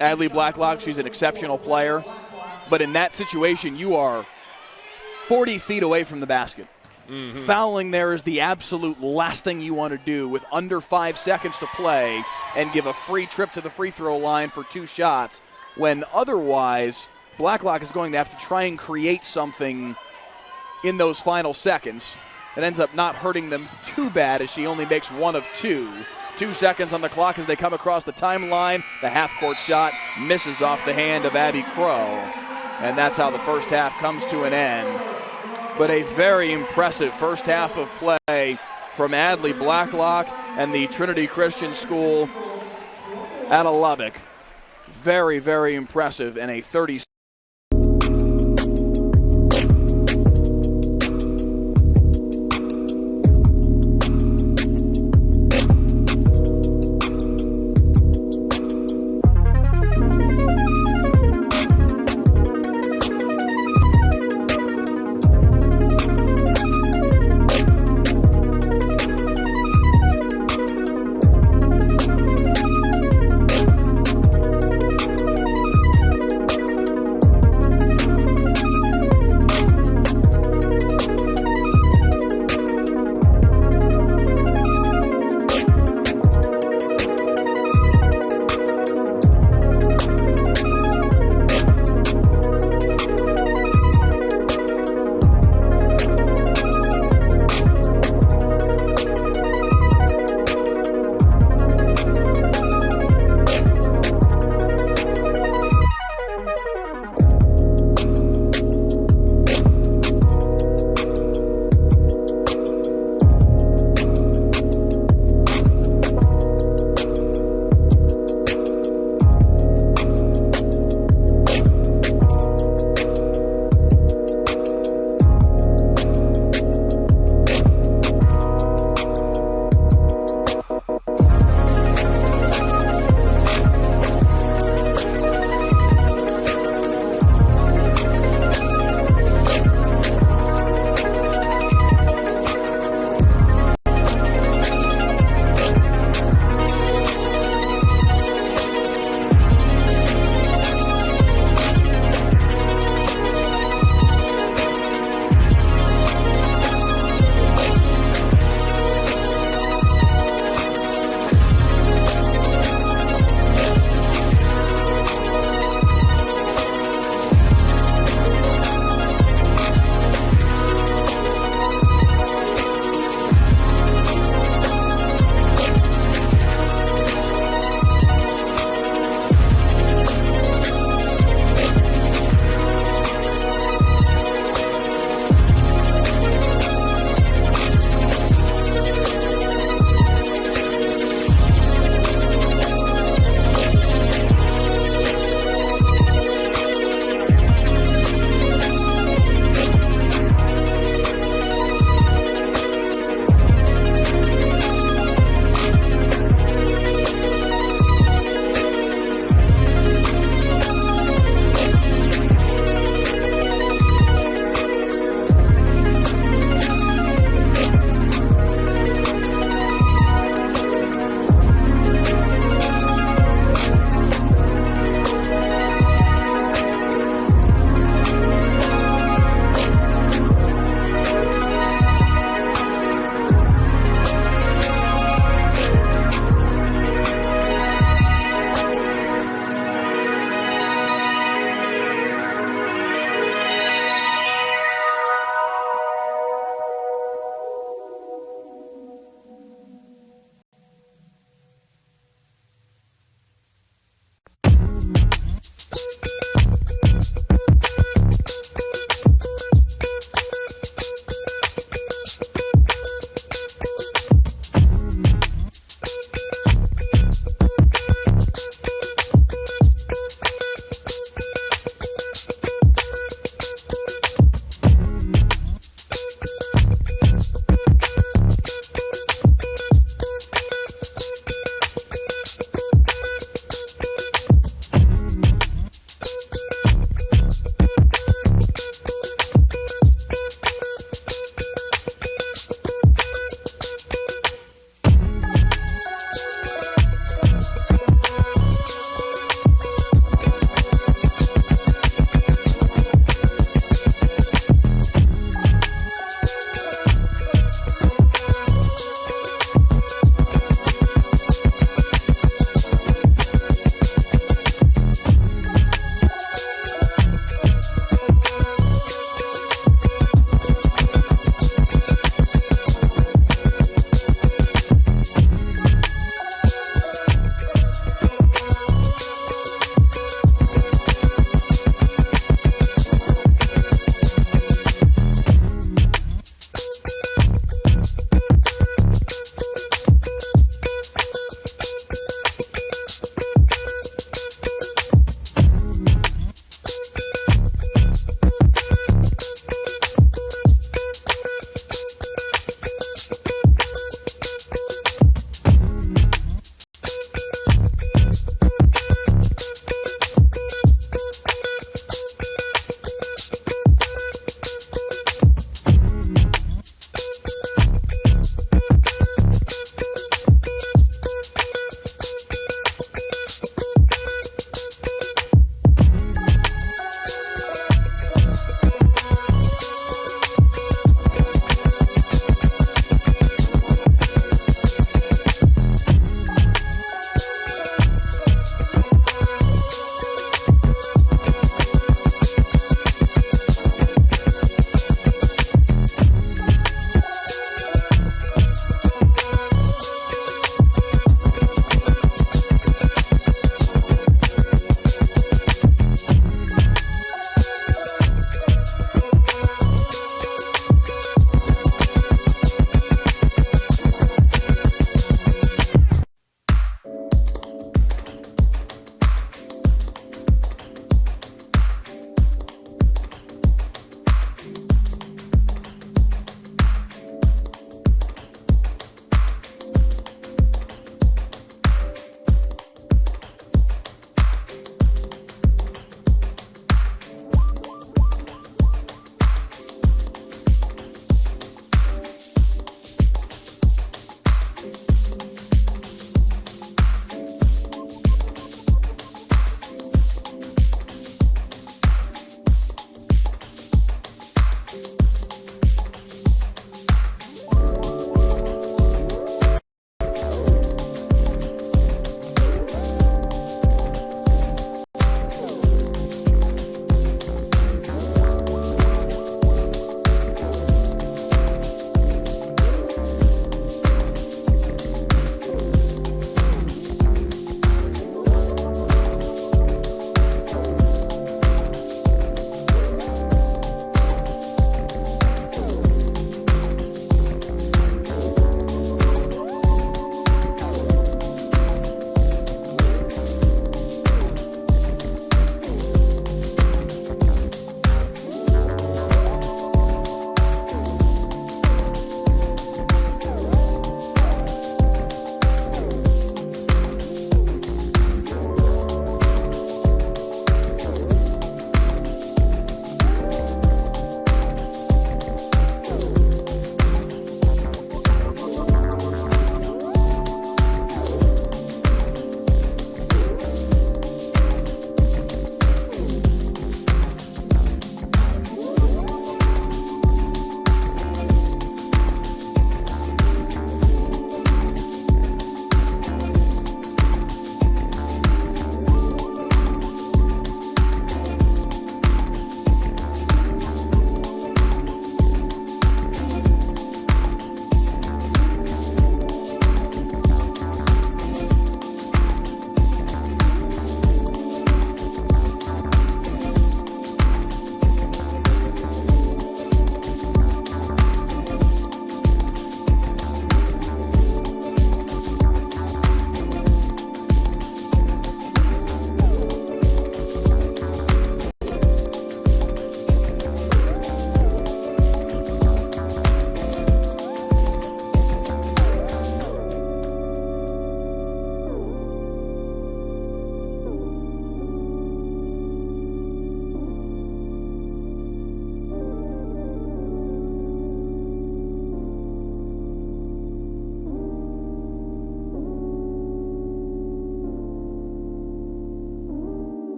Adley Blacklock. She's an exceptional player. But in that situation, you are 40 feet away from the basket. Fouling there is the absolute last thing you want to do with under 5 seconds to play and give a free trip to the free throw line for 2 shots, when otherwise Blacklock is going to have to try and create something in those final seconds. It ends up not hurting them too bad as she only makes 1 of 2. 2 seconds on the clock as they come across the timeline. The half-court shot misses off the hand of Abby Crow. And that's how the first half comes to an end. But a very impressive first half of play from Adley Blacklock and the Trinity Christian School out of Lubbock. Very, very impressive, and a 30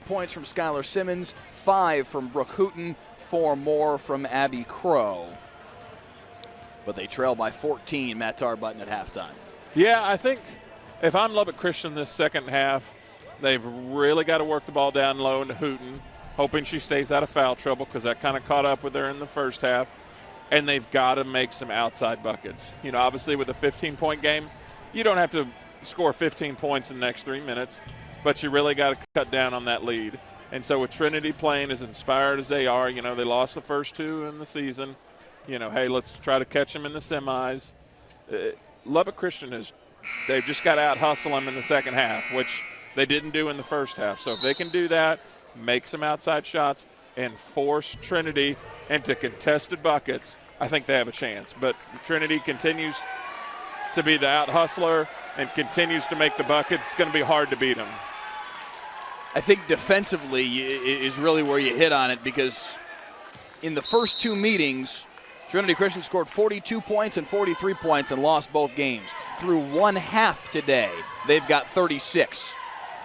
points from Skylar Simmons, 5 from Brooke Hooten, 4 more from Abby Crow. But they trail by 14, Matt Tarbutton at halftime. Yeah, I think if I'm Lubbock Christian this second half, they've really got to work the ball down low into Hooten, hoping she stays out of foul trouble because that kind of caught up with her in the first half. And they've got to make some outside buckets. You know, obviously with a 15-point game, you don't have to score 15 points in the next 3 minutes, but you really got to cut down on that lead. And so with Trinity playing as inspired as they are, you know, they lost the first 2 in the season. You know, hey, let's try to catch them in the semis. Lubbock Christian they've just got to out-hustle them in the second half, which they didn't do in the first half. So if they can do that, make some outside shots, and force Trinity into contested buckets, I think they have a chance. But Trinity continues to be the out-hustler and continues to make the buckets. It's going to be hard to beat them. I think defensively is really where you hit on it, because in the first 2 meetings, Trinity Christian scored 42 points and 43 points and lost both games. Through 1 half today, they've got 36.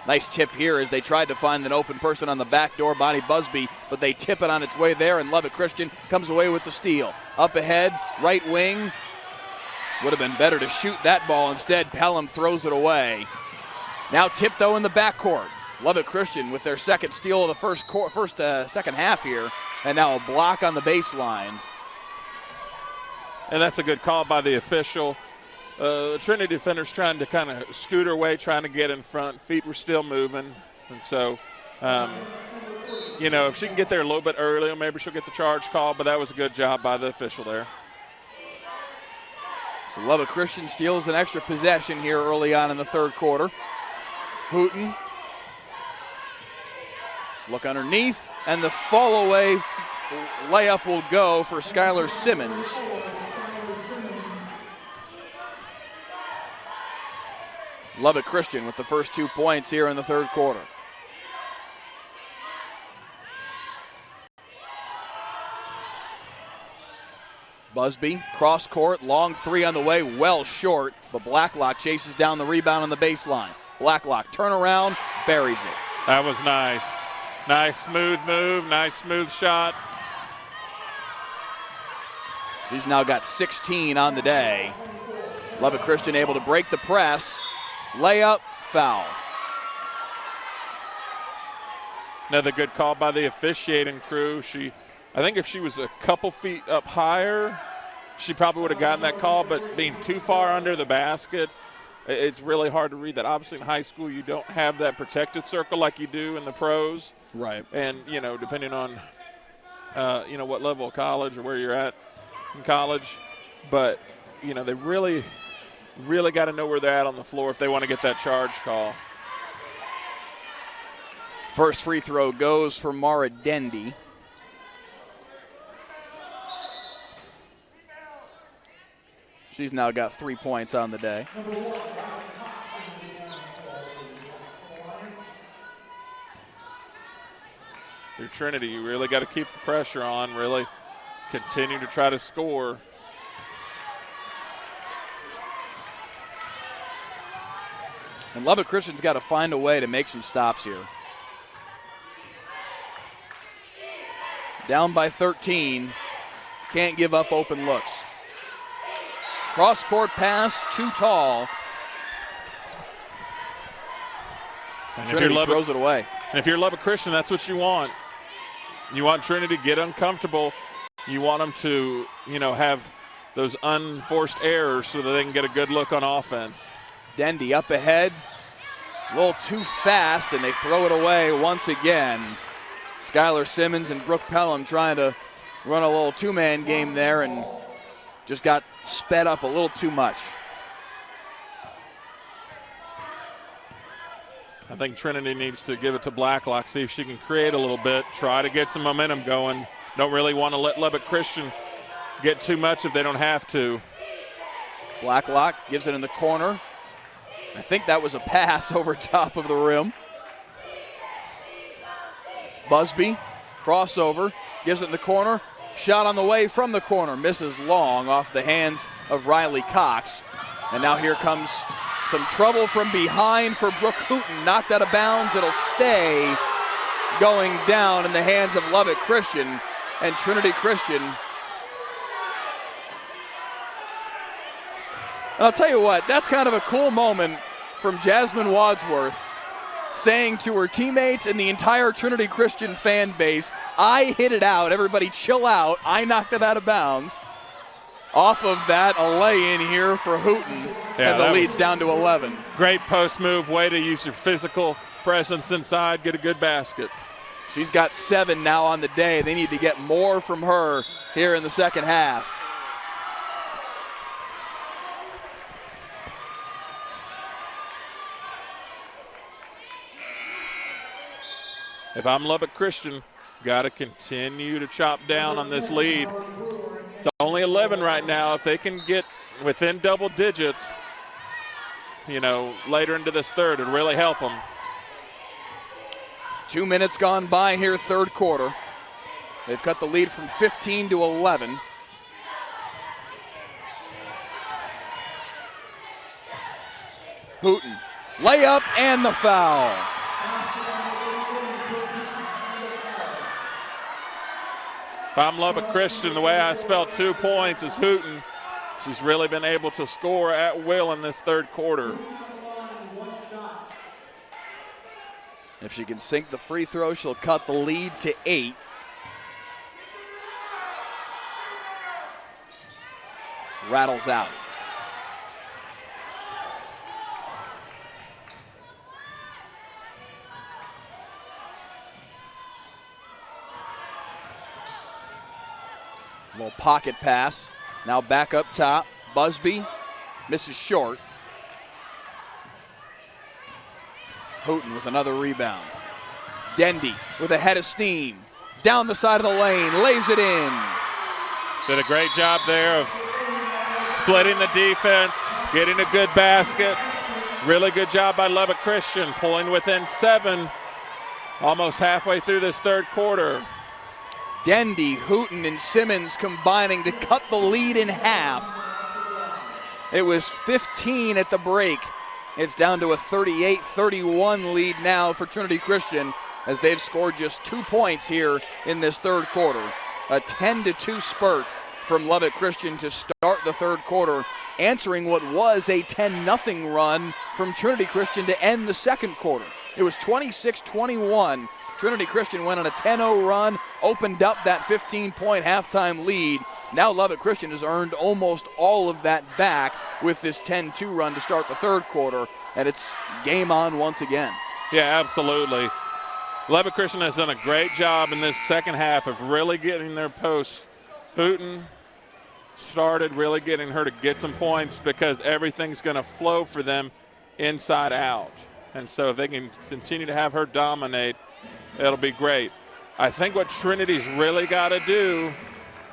Nice tip here as they tried to find an open person on the back door, Bonnie Busby, but they tip it on its way there, and Lubbock Christian comes away with the steal. Up ahead, right wing. Would have been better to shoot that ball. Instead, Pelham throws it away. Now tipped, though, in the backcourt. Lubbock Christian with their second steal of the second half here, and now a block on the baseline. And that's a good call by the official. Trinity defenders trying to kind of scoot her away, trying to get in front. Feet were still moving. And so, you know, if she can get there a little bit earlier, maybe she'll get the charge call, but that was a good job by the official there. So Lubbock Christian steals an extra possession here early on in the third quarter. Hooten. Look underneath, and the fall away layup will go for Skylar Simmons. Lubbock Christian with the first 2 points here in the third quarter. Busby, cross court, long 3 on the way, well short, but Blacklock chases down the rebound on the baseline. Blacklock, turnaround, buries it. That was nice. Nice smooth move, nice smooth shot. She's now got 16 on the day. Lubbock Christian able to break the press. Layup, foul. Another good call by the officiating crew. I think if she was a couple feet up higher, she probably would have gotten that call, but being too far under the basket, it's really hard to read that. Obviously in high school you don't have that protected circle like you do in the pros. Right. And, you know, depending on, you know, what level of college or where you're at in college. But, you know, they really got to know where they're at on the floor if they want to get that charge call. First free throw goes for Mara Dendy. She's now got 3 points on the day. Through Trinity, you really got to keep the pressure on, really continue to try to score. And Lubbock Christian's got to find a way to make some stops here. Down by 13. Can't give up open looks. Cross-court pass, too tall. And Trinity throws it away. And if you're Lubbock Christian, that's what you want. You want Trinity to get uncomfortable. You want them to, you know, have those unforced errors so that they can get a good look on offense. Dendy up ahead, a little too fast, and they throw it away once again. Skylar Simmons and Brooke Pelham trying to run a little two-man game there and just got sped up a little too much. I think Trinity needs to give it to Blacklock, see if she can create a little bit, try to get some momentum going. Don't really want to let Lubbock Christian get too much if they don't have to. Blacklock gives it in the corner. I think that was a pass over top of the rim. Busby, crossover, gives it in the corner. Shot on the way from the corner, misses long off the hands of Riley Cox. And now here comes some trouble from behind for Brooke Hooten. Knocked out of bounds, it'll stay. going down in the hands of Lubbock Christian, and Trinity Christian. And I'll tell you what, that's kind of a cool moment from Jasmine Wadsworth, saying to her teammates and the entire Trinity Christian fan base, I hit it out, everybody chill out, I knocked it out of bounds. Off of that, a lay-in here for Hooten, and the lead's down to 11. Great post move, way to use your physical presence inside, get a good basket. She's got 7 now on the day. They need to get more from her here in the second half. If I'm Lubbock Christian, got to continue to chop down on this lead. It's only 11 right now. If they can get within double digits, later into this third, it'd really help them. 2 minutes gone by here, third quarter. They've cut the lead from 15 to 11. Hooten, layup and the foul. If I'm Lubbock Christian, the way I spell 2 points is Hooten. She's really been able to score at will in this third quarter. If she can sink the free throw, she'll cut the lead to 8. Rattles out. Little pocket pass. Now back up top. Busby misses short. Hooten with another rebound. Dendy with a head of steam. Down the side of the lane. Lays it in. Did a great job there of splitting the defense, getting a good basket. Really good job by Lubbock Christian, pulling within 7 almost halfway through this third quarter. Dendy, Hooten, and Simmons combining to cut the lead in half. It was 15 at the break. It's down to a 38-31 lead now for Trinity Christian as they've scored just 2 points here in this third quarter. A 10-2 spurt from Lubbock Christian to start the third quarter, answering what was a 10-0 run from Trinity Christian to end the second quarter. It was 26-21. Trinity Christian went on a 10-0 run, opened up that 15-point halftime lead. Now Lubbock Christian has earned almost all of that back with this 10-2 run to start the third quarter, and it's game on once again. Yeah, absolutely. Lubbock Christian has done a great job in this second half of really getting their post. Hooten started really getting her to get some points because everything's going to flow for them inside out. And so if they can continue to have her dominate, it'll be great. I think what Trinity's really got to do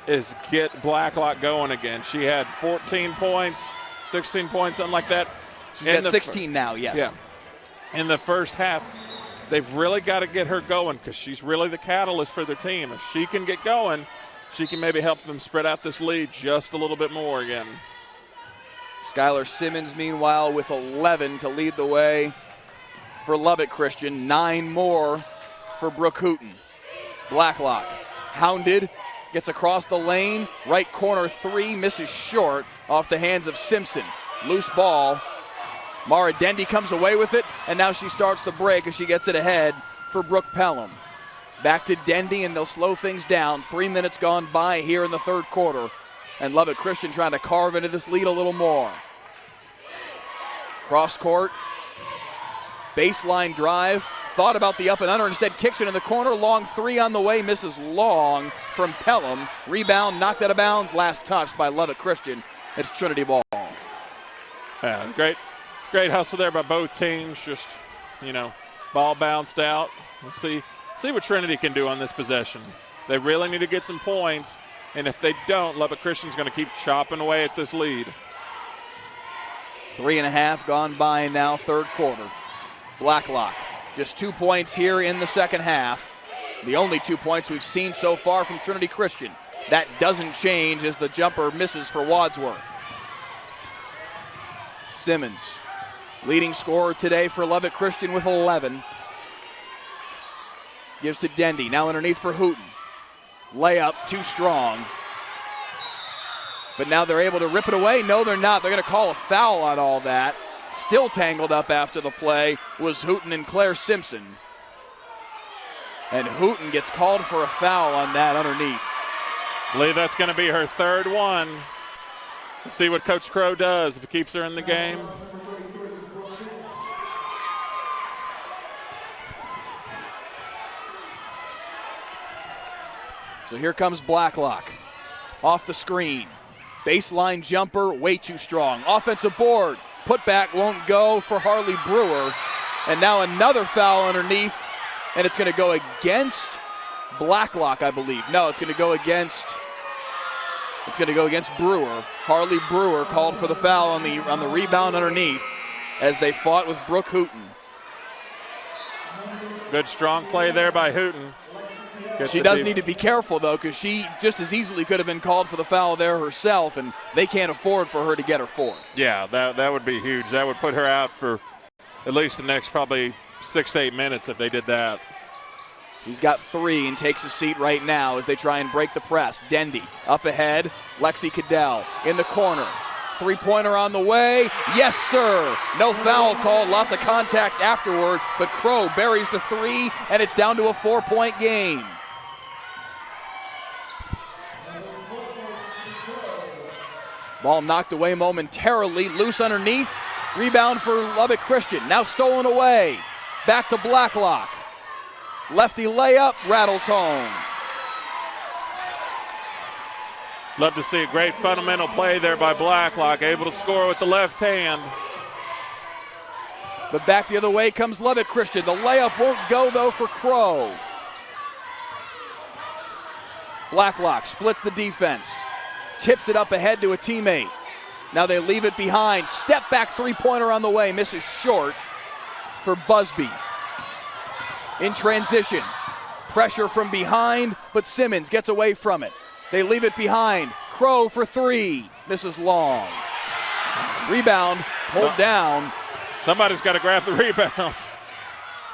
is get Blacklock going again. She had 14 points, 16 points, something like that. She's at 16 now, yes. Yeah. In the first half, they've really got to get her going because she's really the catalyst for their team. If she can get going, she can maybe help them spread out this lead just a little bit more again. Skylar Simmons, meanwhile, with 11 to lead the way for Lubbock Christian. 9 more for Brooke Hooten. Blacklock, hounded, gets across the lane. Right corner 3, misses short off the hands of Simpson. Loose ball. Mara Dendy comes away with it, and now she starts the break as she gets it ahead for Brooke Pelham. Back to Dendy, and they'll slow things down. 3 minutes gone by here in the third quarter, and Lubbock Christian trying to carve into this lead a little more. Cross court, baseline drive, thought about the up and under, instead kicks it in the corner. Long 3 on the way, misses long from Pelham. Rebound knocked out of bounds, last touch by Lubbock Christian. It's Trinity ball. Yeah, great hustle there by both teams. Just, ball bounced out. We'll see what Trinity can do on this possession. They really need to get some points, and if they don't, Lubbock Christian's going to keep chopping away at this lead. 3.5 gone by now, third quarter. Blacklock, just 2 points here in the second half. The only 2 points we've seen so far from Trinity Christian. That doesn't change as the jumper misses for Wadsworth. Simmons, leading scorer today for Lubbock Christian with 11. Gives to Dendy. Now underneath for Hooten. Layup, too strong. But now they're able to rip it away. No, they're not. They're going to call a foul on all that. Still tangled up after the play was Hooten and Claire Simpson. And Hooten gets called for a foul on that underneath. I believe that's going to be her third one. Let's see what Coach Crow does if he keeps her in the game. So here comes Blacklock. Off the screen. Baseline jumper, way too strong. Offensive board. Putback won't go for Harley Brewer. And now another foul underneath. And it's going to go against Blacklock, I believe. No, it's going to go against Brewer. Harley Brewer called for the foul on the rebound underneath as they fought with Brooke Hooten. Good strong play there by Hooten. She does need to be careful, though, because she just as easily could have been called for the foul there herself, and they can't afford for her to get her fourth. Yeah, that would be huge. That would put her out for at least the next probably 6 to 8 minutes if they did that. She's got 3 and takes a seat right now as they try and break the press. Dendy up ahead. Lexi Cadell in the corner. Three-pointer on the way. Yes, sir. No foul called. Lots of contact afterward, but Crow buries the 3, and it's down to a 4-point game. Ball knocked away momentarily. Loose underneath. Rebound for Lubbock Christian. Now stolen away. Back to Blacklock. Lefty layup, rattles home. Love to see a great fundamental play there by Blacklock, able to score with the left hand. But back the other way comes Lubbock Christian. The layup won't go, though, for Crow. Blacklock splits the defense. Tips it up ahead to a teammate. Now they leave it behind. Step back three-pointer on the way. Misses short for Busby. In transition. Pressure from behind, but Simmons gets away from it. They leave it behind. Crow for 3. Misses long. Rebound pulled down. Somebody's got to grab the rebound.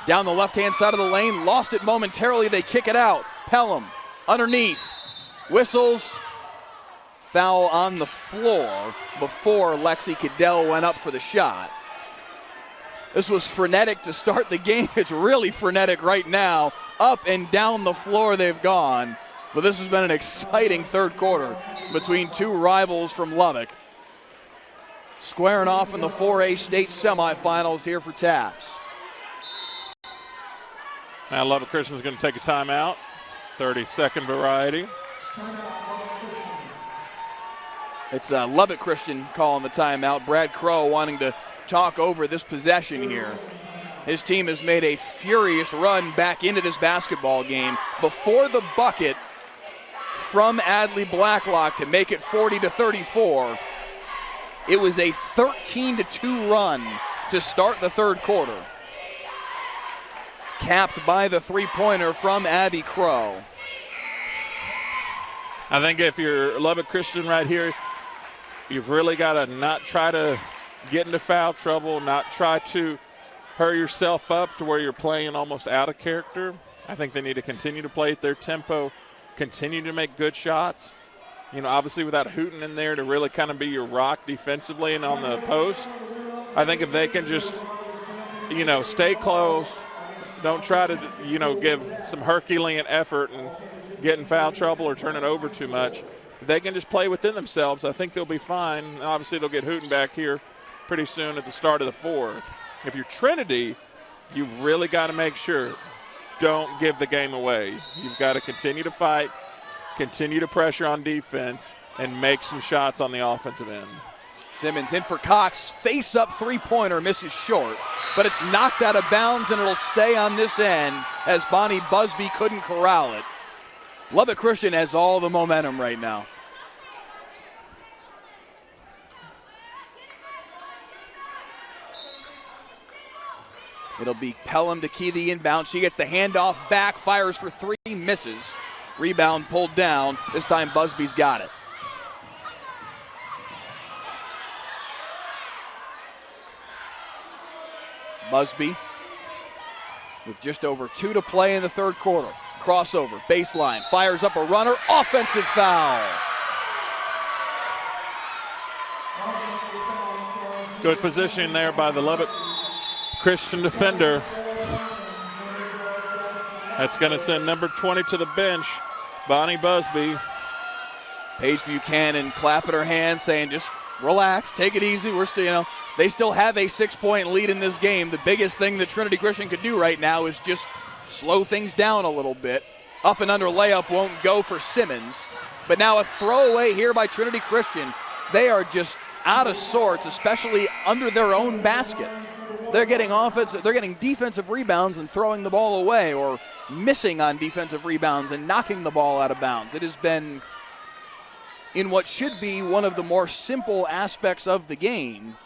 Down the left-hand side of the lane. Lost it momentarily. They kick it out. Pelham underneath. Whistles. Foul on the floor before Lexi Cadell went up for the shot. This was frenetic to start the game. It's really frenetic right now. Up and down the floor they've gone. But this has been an exciting third quarter between two rivals from Lubbock. Squaring off in the 4A state semifinals here for Taps. Now Lubbock Christian's going to take a timeout. 30-second variety. It's Lubbock Christian calling the timeout. Brad Crow wanting to talk over this possession here. His team has made a furious run back into this basketball game. Before the bucket from Adley Blacklock to make it 40-34, it was a 13-2 run to start the third quarter. Capped by the three-pointer from Abby Crow. I think if you're Lubbock Christian right here, you've really got to not try to get into foul trouble, not try to hurry yourself up to where you're playing almost out of character. I think they need to continue to play at their tempo, continue to make good shots. You know, obviously without Hooten in there to really kind of be your rock defensively and on the post. I think if they can just, you know, stay close, don't try to, you know, give some Herculean effort and get in foul trouble or turn it over too much. If they can just play within themselves, I think they'll be fine. And obviously they'll get Hooten back here pretty soon at the start of the fourth. If you're Trinity, you've really got to make sure don't give the game away. You've got to continue to fight, continue to pressure on defense, and make some shots on the offensive end. Simmons in for Cox. Face-up three-pointer misses short, but it's knocked out of bounds, and it'll stay on this end as Bonnie Busby couldn't corral it. Lubbock Christian has all the momentum right now. It'll be Pelham to key the inbound. She gets the handoff back, fires for 3, misses. Rebound pulled down. This time Busby's got it. Busby with just over 2 to play in the third quarter. Crossover, baseline, fires up a runner, offensive foul. Good positioning there by the Lubbock Christian defender. That's going to send number 20 to the bench, Bonnie Busby. Paige Buchanan clapping her hands, saying, just relax, take it easy. We're still, they still have a 6-point lead in this game. The biggest thing that Trinity Christian could do right now is just slow things down a little bit. Up and under layup won't go for Simmons. But now a throwaway here by Trinity Christian. They are just out of sorts, especially under their own basket. They're getting defensive rebounds and throwing the ball away, or missing on defensive rebounds and knocking the ball out of bounds. It has been, in what should be one of the more simple aspects of the game,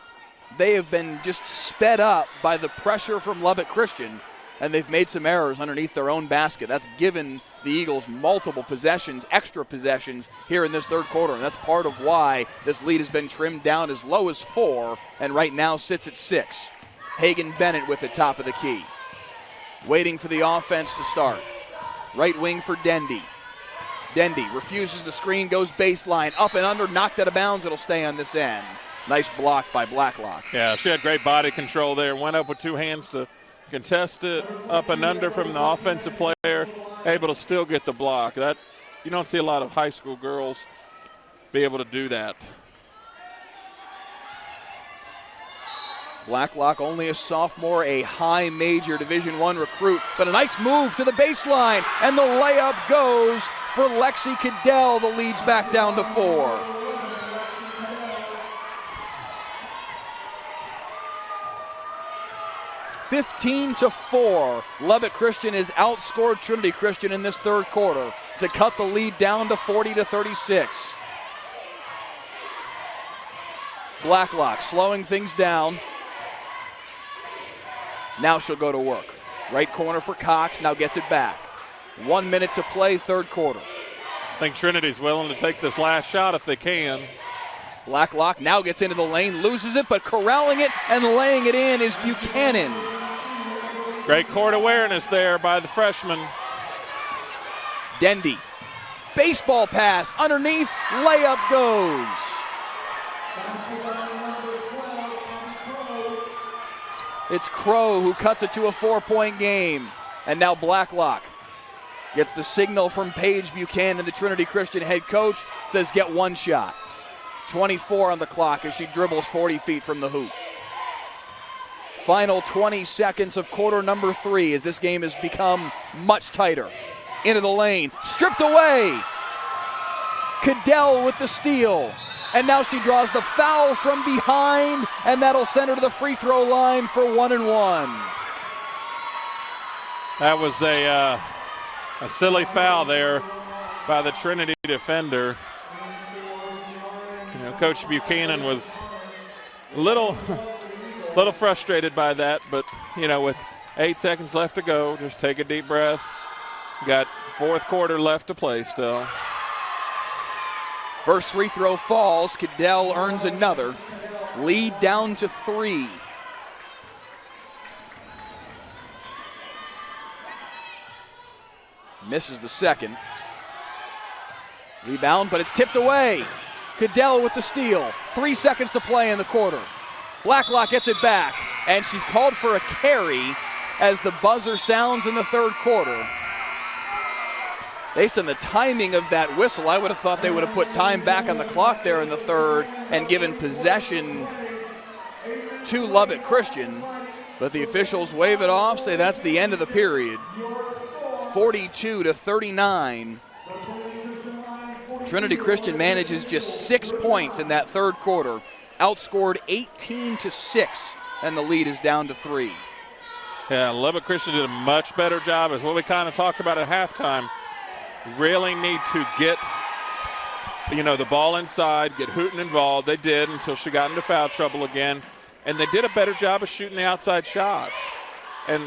they have been just sped up by the pressure from Lubbock Christian, and they've made some errors underneath their own basket. That's given the Eagles multiple possessions, extra possessions here in this third quarter, and that's part of why this lead has been trimmed down as low as 4 and right now sits at 6. Hagen Bennett with the top of the key. Waiting for the offense to start. Right wing for Dendy. Dendy refuses the screen, goes baseline, up and under, knocked out of bounds. It'll stay on this end. Nice block by Blacklock. Yeah, she had great body control there. Went up with 2 hands to contest it, up and under from the offensive player, able to still get the block. That you don't see a lot of high school girls be able to do that. Blacklock, only a sophomore, a high major Division I recruit, but a nice move to the baseline, and the layup goes for Lexi Cadell. The lead's back down to 4. (15-4). Lubbock Christian has outscored Trinity Christian in this third quarter to cut the lead down to 40-36. Blacklock slowing things down. Now she'll go to work. Right corner for Cox, now gets it back. 1 minute to play, third quarter. I think Trinity's willing to take this last shot if they can. Blacklock now gets into the lane, loses it, but corralling it and laying it in is Buchanan. Great court awareness there by the freshman. Dendy, baseball pass, underneath, layup goes. It's Crow who cuts it to a 4-point game. And now Blacklock gets the signal from Paige Buchanan, the Trinity Christian head coach, says get one shot. 24 on the clock as she dribbles 40 feet from the hoop. Final 20 seconds of quarter number 3 as this game has become much tighter. Into the lane, stripped away. Cadell with the steal. And now she draws the foul from behind, and that'll send her to the free throw line for 1 and 1. That was a silly foul there by the Trinity defender. Coach Buchanan was a little frustrated by that, but with 8 seconds left to go, just take a deep breath. Got fourth quarter left to play still. First free throw falls. Cadell earns another. Lead down to 3. Misses the second. Rebound, but it's tipped away. Cadell with the steal. 3 seconds to play in the quarter. Blacklock gets it back, and she's called for a carry as the buzzer sounds in the third quarter. Based on the timing of that whistle, I would have thought they would have put time back on the clock there in the third and given possession to Lubbock Christian. But the officials wave it off, say that's the end of the period. 42-39. Trinity Christian manages just 6 points in that third quarter. Outscored 18-6, and the lead is down to 3. Yeah, Lubbock Christian did a much better job, as what we kind of talked about at halftime. Really need to get, the ball inside, get Hooten involved. They did until she got into foul trouble again. And they did a better job of shooting the outside shots. And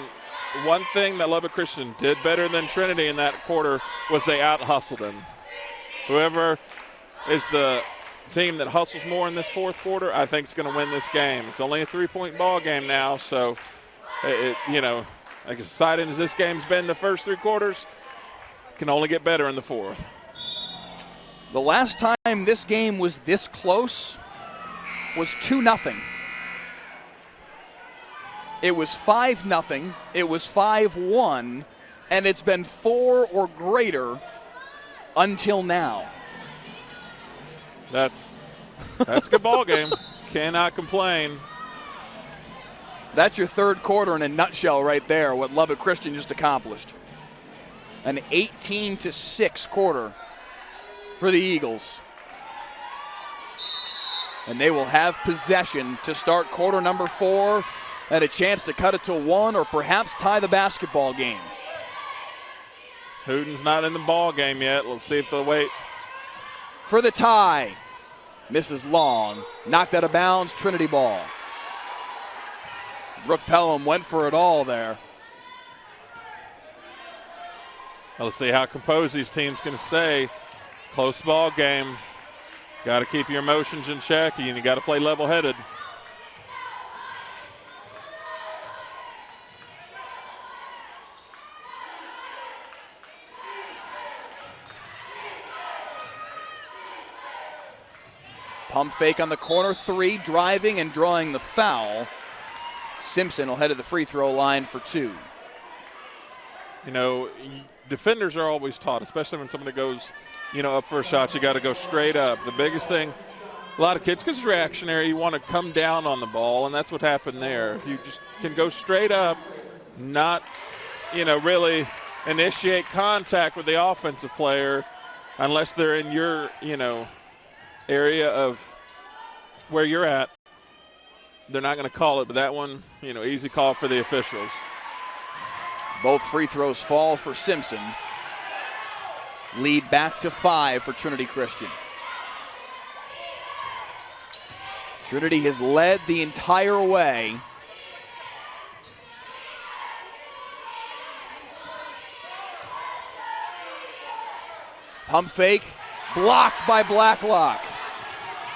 one thing that Lubbock Christian did better than Trinity in that quarter was they out-hustled them. Whoever is the team that hustles more in this fourth quarter, I think is going to win this game. It's only a 3-point ball game now, so, as exciting as this game's been the first 3 quarters, can only get better in the fourth. The last time this game was this close was 2-0. It was 5-0. It was 5-1, and it's been 4 or greater until now. That's a good ball game. Cannot complain. That's your third quarter in a nutshell right there, what Lubbock Christian just accomplished. An 18-6 quarter for the Eagles. And they will have possession to start quarter number 4 and a chance to cut it to 1 or perhaps tie the basketball game. Hooten's not in the ball game yet. Let's see if they'll wait. For the tie. Misses long. Knocked out of bounds. Trinity ball. Brooke Pelham went for it all there. Let's see how composed these teams can stay. Close ball game. Got to keep your emotions in check, and you got to play level-headed. Pump fake on the corner 3, driving and drawing the foul. Simpson will head to the free throw line for 2. You know, defenders are always taught, especially when somebody goes, up for a shot, you got to go straight up. The biggest thing, a lot of kids, because it's reactionary, you want to come down on the ball, and that's what happened there. If you just can go straight up, not, really initiate contact with the offensive player unless they're in your, area of where you're at, they're not going to call it. But that one, easy call for the officials. Both free throws fall for Simpson. Lead back to 5 for Trinity Christian. Trinity has led the entire way. Pump fake, blocked by Blacklock.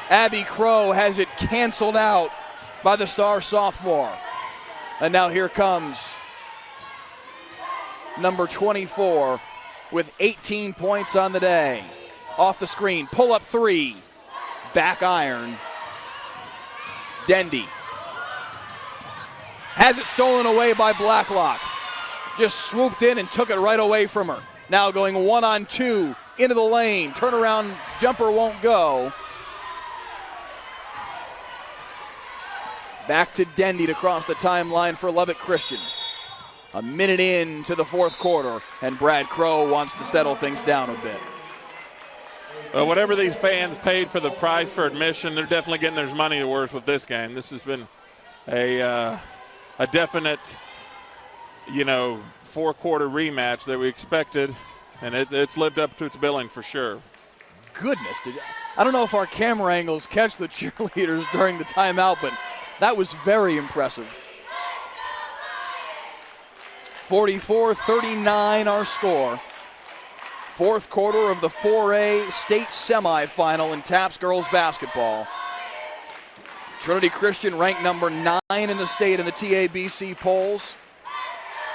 Abby Crow has it canceled out by the star sophomore. And now here comes number 24 with 18 points on the day. Off the screen, pull up 3, back iron. Dendy has it stolen away by Blacklock. Just swooped in and took it right away from her. Now going 1-on-2 into the lane. Turnaround jumper won't go. Back to Dendy to cross the timeline for Lubbock Christian. A minute into the fourth quarter, and Brad Crow wants to settle things down a bit. Well, whatever these fans paid for the price for admission, they're definitely getting their money worth with this game. This has been a definite, 4-quarter rematch that we expected, and it's lived up to its billing for sure. Goodness, I don't know if our camera angles catch the cheerleaders during the timeout, but that was very impressive. 44-39 our score. Fourth quarter of the 4A state semifinal in TAPS girls basketball. Trinity Christian ranked number 9 in the state in the TABC polls,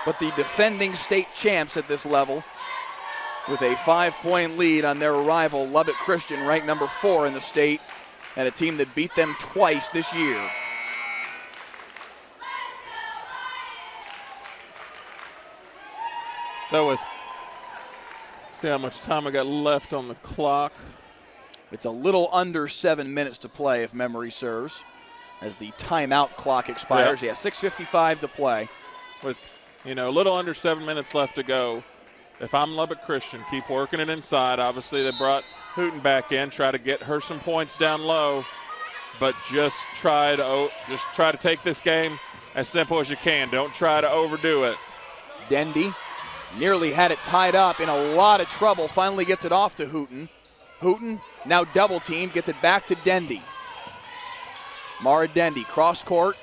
but the defending state champs at this level with a 5-point lead on their rival Lubbock Christian, ranked number 4 in the state, and a team that beat them twice this year. So see how much time I got left on the clock. It's a little under 7 minutes to play, if memory serves, as the timeout clock expires. Yep. 6:55 to play. With, a little under 7 minutes left to go. If I'm Lubbock Christian, keep working it inside. Obviously, they brought Hooten back in, try to get her some points down low, but just try to take this game as simple as you can. Don't try to overdo it. Dendy nearly had it tied up, in a lot of trouble, finally gets it off to Hooten. Hooten, now double teamed, gets it back to Dendy. Mara Dendy, cross court,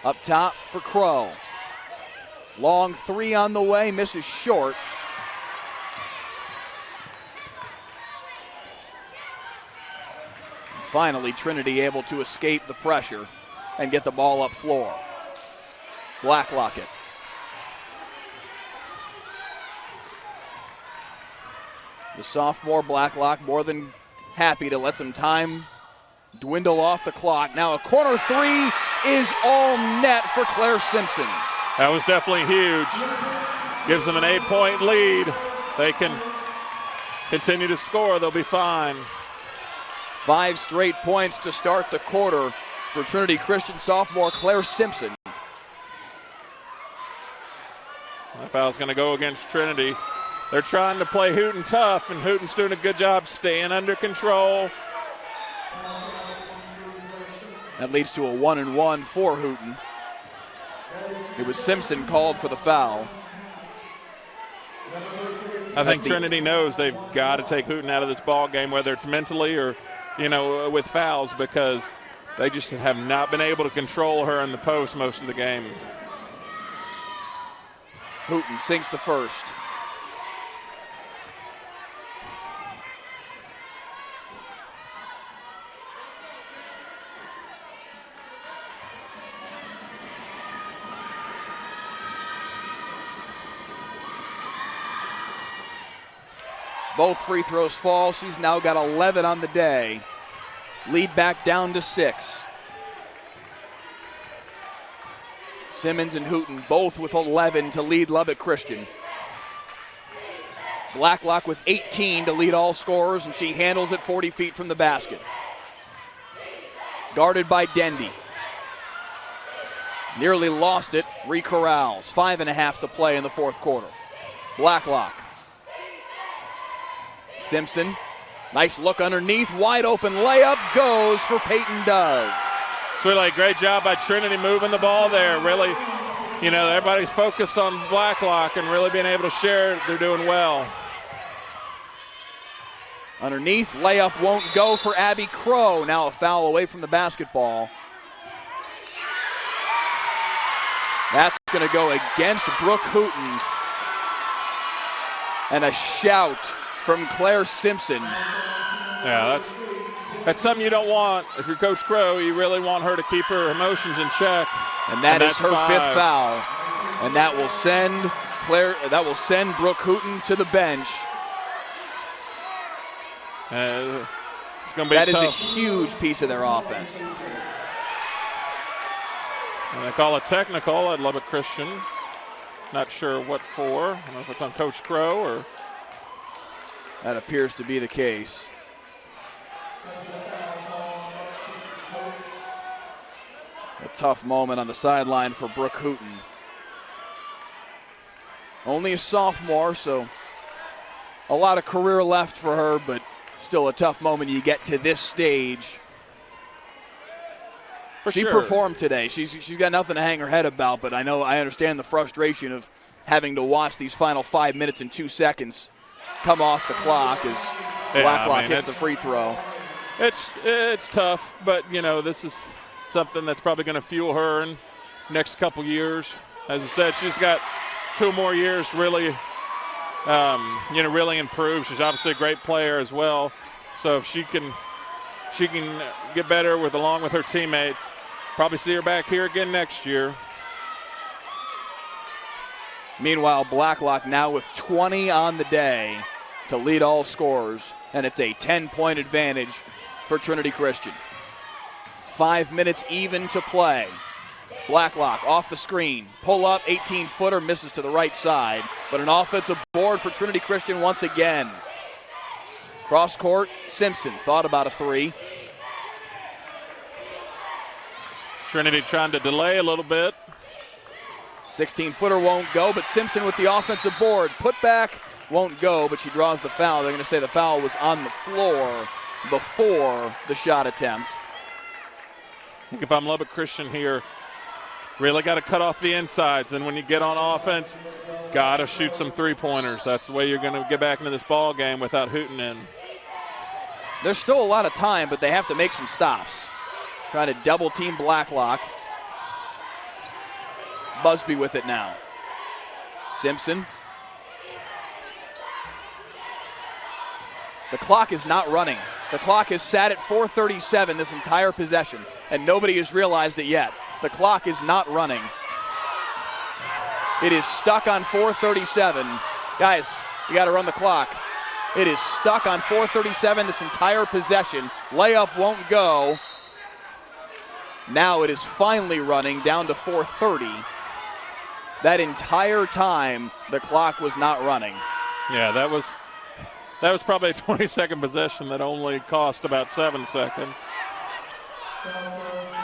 up top for Crow. Long 3 on the way, misses short. Finally, Trinity able to escape the pressure and get the ball up floor. Blacklock it. The sophomore Blacklock more than happy to let some time dwindle off the clock. Now a corner three is all net for Claire Simpson. That was definitely huge. Gives them an 8-point lead. They can continue to score. They'll be fine. 5 straight points to start the quarter for Trinity Christian sophomore Claire Simpson. That foul's going to go against Trinity. They're trying to play Hooten tough, and Hooten's doing a good job staying under control. That leads to a 1-and-1 for Hooten. It was Simpson called for the foul. I think Trinity knows they've got to take Hooten out of this ball game, whether it's mentally or, with fouls, because they just have not been able to control her in the post most of the game. Hooten sinks the first. Both free throws fall. She's now got 11 on the day. Lead back down to 6. Simmons and Hooten both with 11 to lead Lubbock Christian. Blacklock with 18 to lead all scorers, and she handles it 40 feet from the basket. Guarded by Dendy. Nearly lost it, recorrals. 5.5 to play in the fourth quarter. Blacklock. Simpson, nice look underneath, wide open layup, goes for Peyton Dove. It's really a great job by Trinity moving the ball there. Really, everybody's focused on Blacklock and really being able to share it. They're doing well. Underneath, layup won't go for Abby Crow. Now a foul away from the basketball. That's going to go against Brooke Hooten. And a shout from Claire Simpson. Yeah, that's something you don't want. If you're Coach Crow, you really want her to keep her emotions in check. And that is her 5th foul. And that will send Brooke Hooten to the bench. It's going to be that tough. Is a huge piece of their offense. And they call it technical at Lubbock Christian. Not sure what for. I don't know if it's on Coach Crow or. That appears to be the case. A tough moment on the sideline for Brooke Hooten. Only a sophomore, so a lot of career left for her, but still a tough moment you get to this stage. She performed today. She's got nothing to hang her head about, but I understand the frustration of having to watch these final 5 minutes and 2 seconds come off the clock as Blacklock hits the free throw. It's tough, but this is something that's probably going to fuel her in next couple years. As I said, she's got 2 more years to really, really improve. She's obviously a great player as well. So if she can get better along with her teammates, probably see her back here again next year. Meanwhile, Blacklock now with 20 on the day to lead all scorers, and it's a 10-point advantage for Trinity Christian. 5 minutes even to play. Blacklock off the screen, pull up, 18-footer, misses to the right side, but an offensive board for Trinity Christian once again. Cross court, Simpson thought about a 3. Trinity trying to delay a little bit. 16-footer won't go, but Simpson with the offensive board. Put back won't go, but she draws the foul. They're going to say the foul was on the floor before the shot attempt. I think if I'm Lubbock Christian here, really got to cut off the insides. And when you get on offense, got to shoot some three-pointers. That's the way you're going to get back into this ball game without Hooten in. There's still a lot of time, but they have to make some stops. Trying to double-team Blacklock. Busby with it now. Simpson. The clock is not running. The clock is sat at 4:37 this entire possession, and nobody has realized it yet. The clock is not running. It is stuck on 4:37. Guys, you got to run the clock. It is stuck on 4:37 this entire possession. Layup won't go. Now it is finally running down to 4:30. That entire time, the clock was not running. Yeah, that was probably a 20-second possession that only cost about 7 seconds.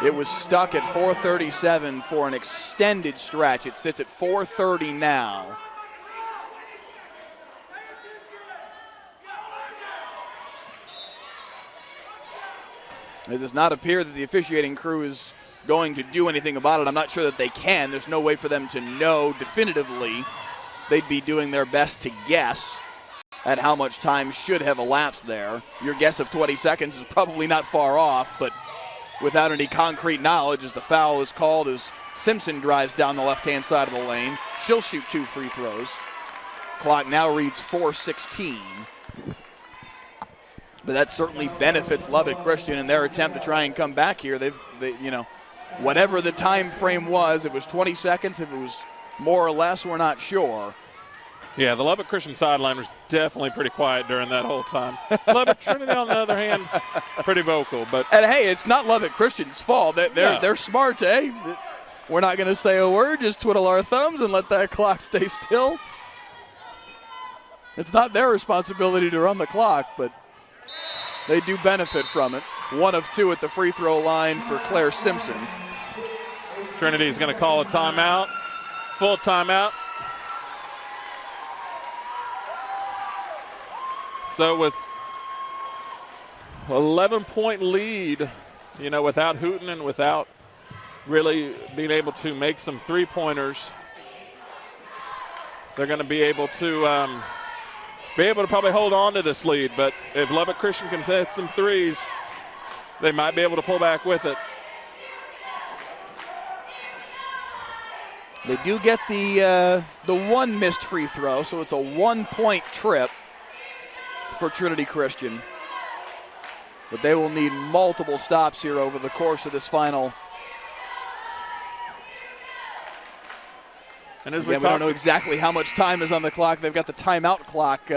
It was stuck at 4:37 for an extended stretch. It sits at 4:30 now. It does not appear that the officiating crew is going to do anything about it. I'm not sure that they can. There's no way for them to know definitively. They'd be doing their best to guess at how much time should have elapsed there. Your guess of 20 seconds is probably not far off, but without any concrete knowledge, as the foul is called as Simpson drives down the left-hand side of the lane. She'll shoot 2 free throws. Clock now reads 4:16. But that certainly benefits Lubbock Christian in their attempt to try and come back here. They whatever the time frame was, if it was 20 seconds, if it was more or less, we're not sure. Yeah, the Lubbock Christian sideline was definitely pretty quiet during that whole time. Lubbock Trinity, on the other hand, pretty vocal. But hey, it's not Lubbock Christian's fault. They're smart, eh? We're not going to say a word, just twiddle our thumbs and let that clock stay still. It's not their responsibility to run the clock, but they do benefit from it. 1 of 2 at the free throw line for Claire Simpson. Trinity's going to call a timeout, full timeout. So with 11-point lead, without Hooten and without really being able to make some three-pointers, they're going to be able to probably hold on to this lead. But if Lubbock Christian can hit some threes, they might be able to pull back with it. They do get the 1 missed free throw, so it's a 1-point trip for Trinity Christian. But they will need multiple stops here over the course of this final. And as we don't know exactly how much time is on the clock. They've got the timeout clock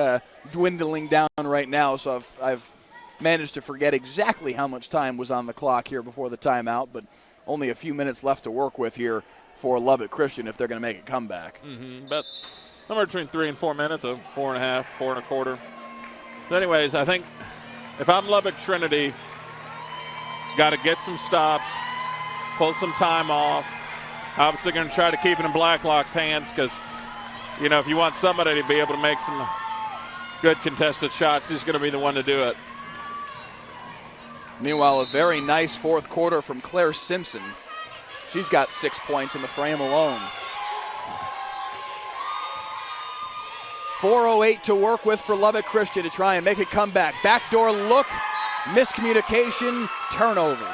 dwindling down right now, so I've managed to forget exactly how much time was on the clock here before the timeout, but only a few minutes left to work with here for Lubbock Christian if they're going to make a comeback. But somewhere between 3 and 4 minutes, 4.5, 4.25. So anyways, I think if I'm Lubbock Trinity, got to get some stops, pull some time off. Obviously going to try to keep it in Blacklock's hands because, if you want somebody to be able to make some good contested shots, he's going to be the one to do it. Meanwhile, a very nice fourth quarter from Claire Simpson. She's got 6 points in the frame alone. 4:08 to work with for Lubbock Christian to try and make a comeback. Backdoor look, miscommunication, turnover.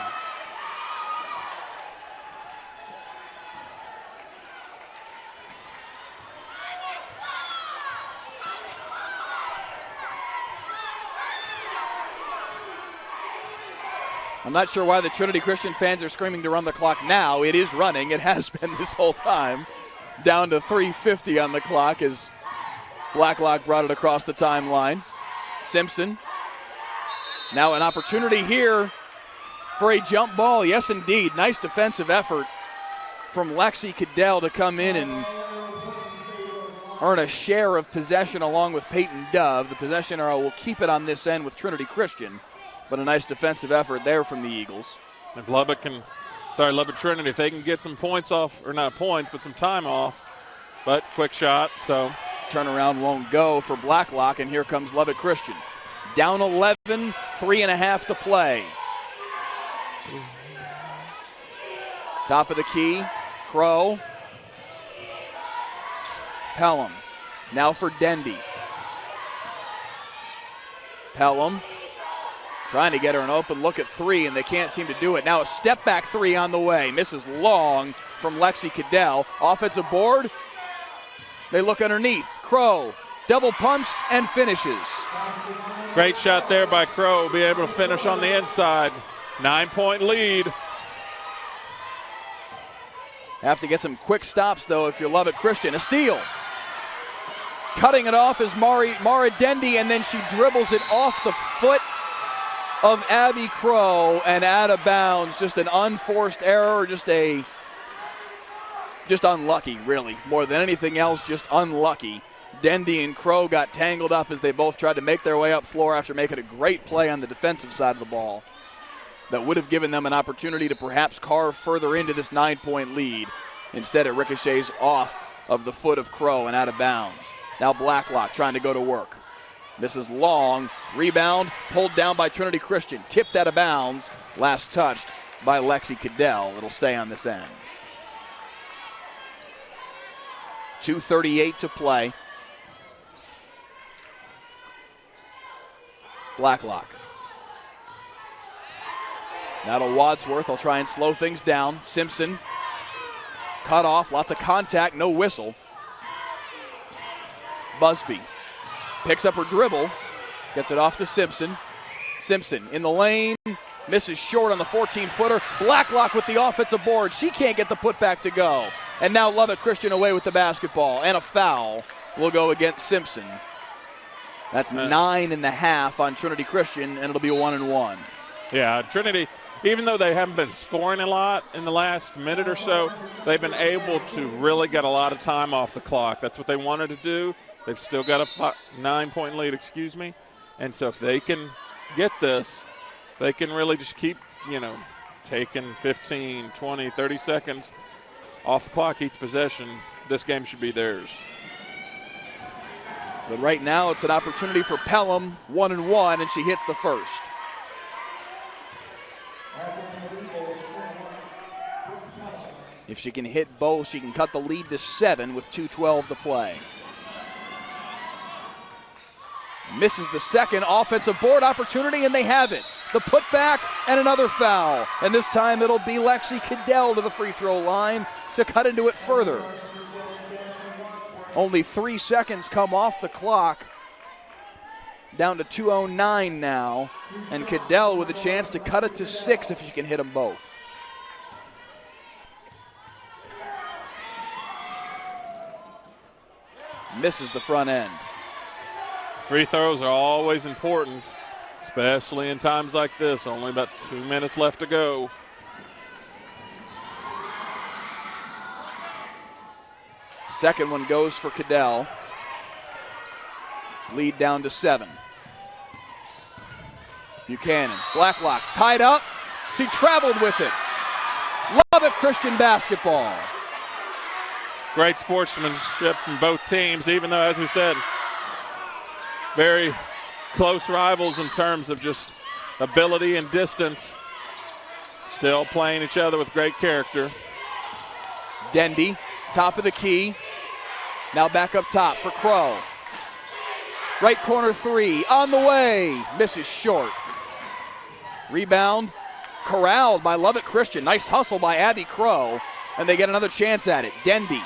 I'm not sure why the Trinity Christian fans are screaming to run the clock now. It is running. It has been this whole time. Down to 3:50 on the clock as Blacklock brought it across the timeline. Simpson. Now an opportunity here for a jump ball. Yes, indeed. Nice defensive effort from Lexi Cadell to come in and earn a share of possession along with Peyton Dove. The possession arrow will keep it on this end with Trinity Christian. But a nice defensive effort there from the Eagles. If Lubbock Trinity, if they can get some points off, or not points, but some time off. But quick shot, so. Turnaround won't go for Blacklock, and here comes Lubbock Christian. Down 11, 3.5 to play. Top of the key, Crow. Pelham, now for Dendy. Pelham. Trying to get her an open look at 3, and they can't seem to do it. Now a step-back 3 on the way. Misses long from Lexi Cadell. Offensive board. They look underneath. Crow double pumps and finishes. Great shot there by Crow. Be able to finish on the inside. 9-point lead. Have to get some quick stops, though, if you're Lubbock Christian. A steal. Cutting it off is Mara Dendy, and then she dribbles it off the foot of Abby Crow and out of bounds. Just an unforced error, just unlucky, really. More than anything else, just unlucky. Dendy and Crow got tangled up as they both tried to make their way up floor after making a great play on the defensive side of the ball that would have given them an opportunity to perhaps carve further into this 9-point lead. Instead, it ricochets off of the foot of Crow and out of bounds. Now Blacklock trying to go to work. This is long. Rebound pulled down by Trinity Christian. Tipped out of bounds. Last touched by Lexi Cadell. It'll stay on this end. 2:38 to play. Blacklock. Now to Wadsworth. I'll try and slow things down. Simpson. Cut off. Lots of contact. No whistle. Busby picks up her dribble. Gets it off to Simpson. Simpson in the lane. Misses short on the 14-footer. Blacklock with the offensive board. She can't get the putback to go. And now Lubbock Christian away with the basketball. And a foul will go against Simpson. That's 9.5 on Trinity Christian, and it'll be a 1-1. Yeah, Trinity, even though they haven't been scoring a lot in the last minute or so, they've been able to really get a lot of time off the clock. That's what they wanted to do. They've still got a 9-point lead, And so if they can get this, they can really just keep, taking 15, 20, 30 seconds off the clock each possession. This game should be theirs. But right now it's an opportunity for Pelham, 1-1, and she hits the first. If she can hit both, she can cut the lead to 7 with 2:12 to play. Misses the second offensive board opportunity, and they have it. The putback and another foul. And this time it'll be Lexi Cadell to the free throw line to cut into it further. Only 3 seconds come off the clock. Down to 2:09 now. And Cadell with a chance to cut it to 6 if she can hit them both. Misses the front end. Free throws are always important, especially in times like this. Only about 2 minutes left to go. Second one goes for Cadell. Lead down to 7. Buchanan, Blacklock, tied up. She traveled with it. Lubbock Christian basketball. Great sportsmanship from both teams, even though, as we said, very close rivals in terms of just ability and distance. Still playing each other with great character. Dendy, top of the key. Now back up top for Crow. Right corner 3, on the way. Misses short. Rebound, corralled by Lubbock Christian. Nice hustle by Abby Crow, and they get another chance at it. Dendy,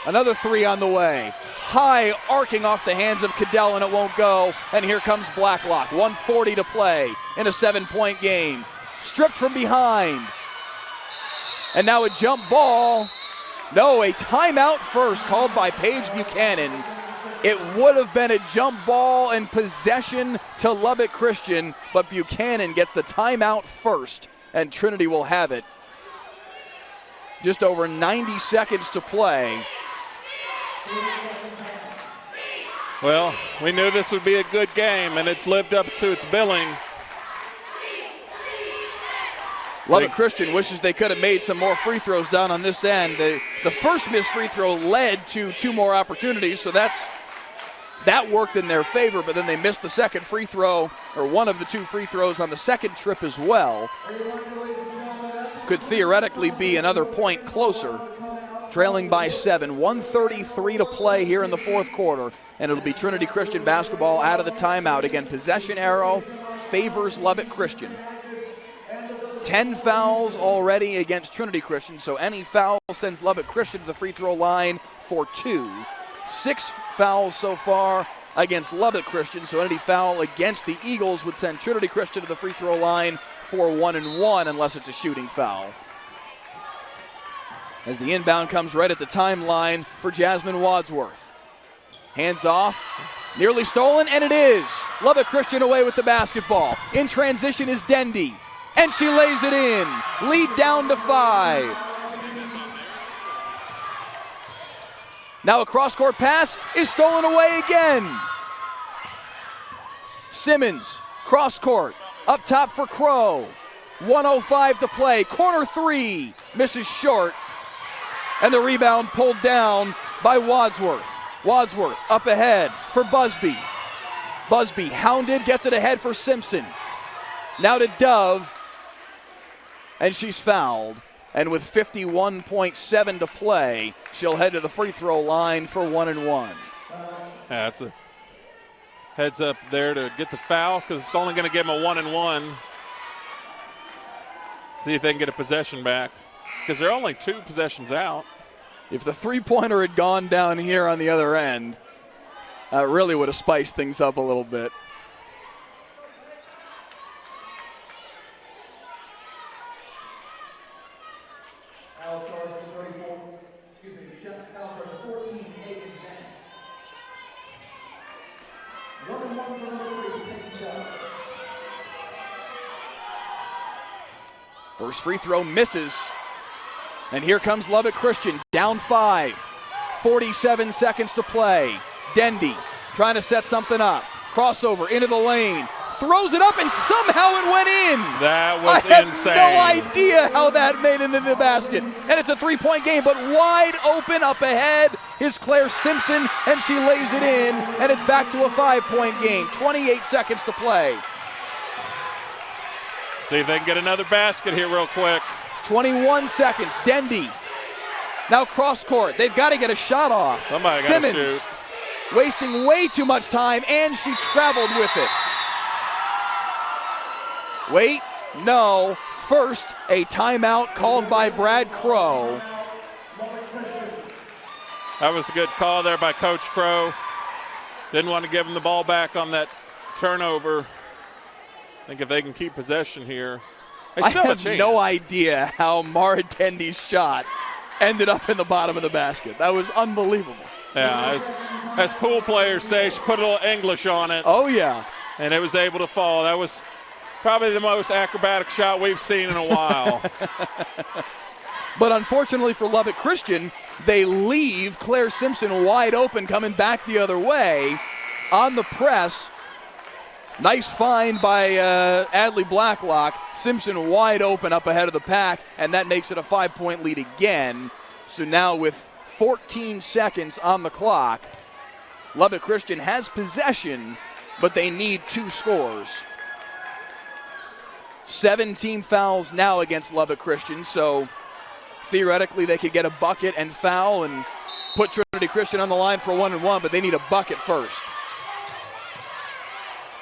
another 3 on the way. High arcing off the hands of Cadell, and it won't go. And here comes Blacklock. 1:40 to play in a 7-point game. Stripped from behind. And now a jump ball. No, a timeout first called by Paige Buchanan. It would have been a jump ball and possession to Lubbock Christian, but Buchanan gets the timeout first, and Trinity will have it. Just over 90 seconds to play. Well, we knew this would be a good game, and it's lived up to its billing. Lubbock Christian wishes they could have made some more free throws down on this end. The first missed free throw led to 2 more opportunities, so that worked in their favor, but then they missed the second free throw, or one of the 2 free throws on the second trip as well. Could theoretically be another point closer. Trailing by 7, 1:33 to play here in the fourth quarter, and it'll be Trinity Christian basketball out of the timeout. Again, possession arrow favors Lubbock Christian. 10 fouls already against Trinity Christian, so any foul sends Lubbock Christian to the free throw line for 2. 6 fouls so far against Lubbock Christian, so any foul against the Eagles would send Trinity Christian to the free throw line for 1-1 unless it's a shooting foul. As the inbound comes right at the timeline for Jasmine Wadsworth. Hands off. Nearly stolen, and it is. Lubbock Christian away with the basketball. In transition is Dendy, and she lays it in. Lead down to 5. Now a cross-court pass is stolen away again. Simmons, cross-court, up top for Crow. 1:05 to play. Corner 3, misses short. And the rebound pulled down by Wadsworth. Wadsworth up ahead for Busby. Busby hounded, gets it ahead for Simpson. Now to Dove, and she's fouled. And with 51.7 to play, she'll head to the free throw line for 1 and 1. Yeah, it's a heads up there to get the foul because it's only going to give them a 1 and 1. See if they can get a possession back because they're only 2 possessions out. If the three-pointer had gone down here on the other end, that really would have spiced things up a little bit. Foul charge for 34. Excuse me, foul charge for 14, 8 and 10. 1 and 1 for number 3, taking down. First free throw misses. And here comes Lubbock Christian, down 5. 47 seconds to play. Dendy trying to set something up. Crossover into the lane. Throws it up, and somehow it went in. That was insane. I have no idea how that made it into the basket. And it's a three-point game, but wide open up ahead is Claire Simpson, and she lays it in, and it's back to a 5-point game. 28 seconds to play. See if they can get another basket here real quick. 21 seconds. Dendy. Now cross court. They've got to get a shot off. Somebody got to shoot. Wasting way too much time, and she traveled with it. Wait, no. First, a timeout called by Brad Crow. That was a good call there by Coach Crow. Didn't want to give him the ball back on that turnover. I think if they can keep possession here, they still I have have no idea how Mara Dendy's shot ended up in the bottom of the basket. That was unbelievable. Yeah, as pool players say, she put a little English on it. Oh, yeah. And it was able to fall. That was probably the most acrobatic shot we've seen in a while. But unfortunately for Lubbock Christian, they leave Claire Simpson wide open coming back the other way on the press. Nice find by Adley Blacklock. Simpson wide open up ahead of the pack, and that makes it a 5-point lead again. So now with 14 seconds on the clock, Lubbock Christian has possession, but they need 2 scores. 17 fouls now against Lubbock Christian, so theoretically they could get a bucket and foul and put Trinity Christian on the line for 1 and 1, but they need a bucket first.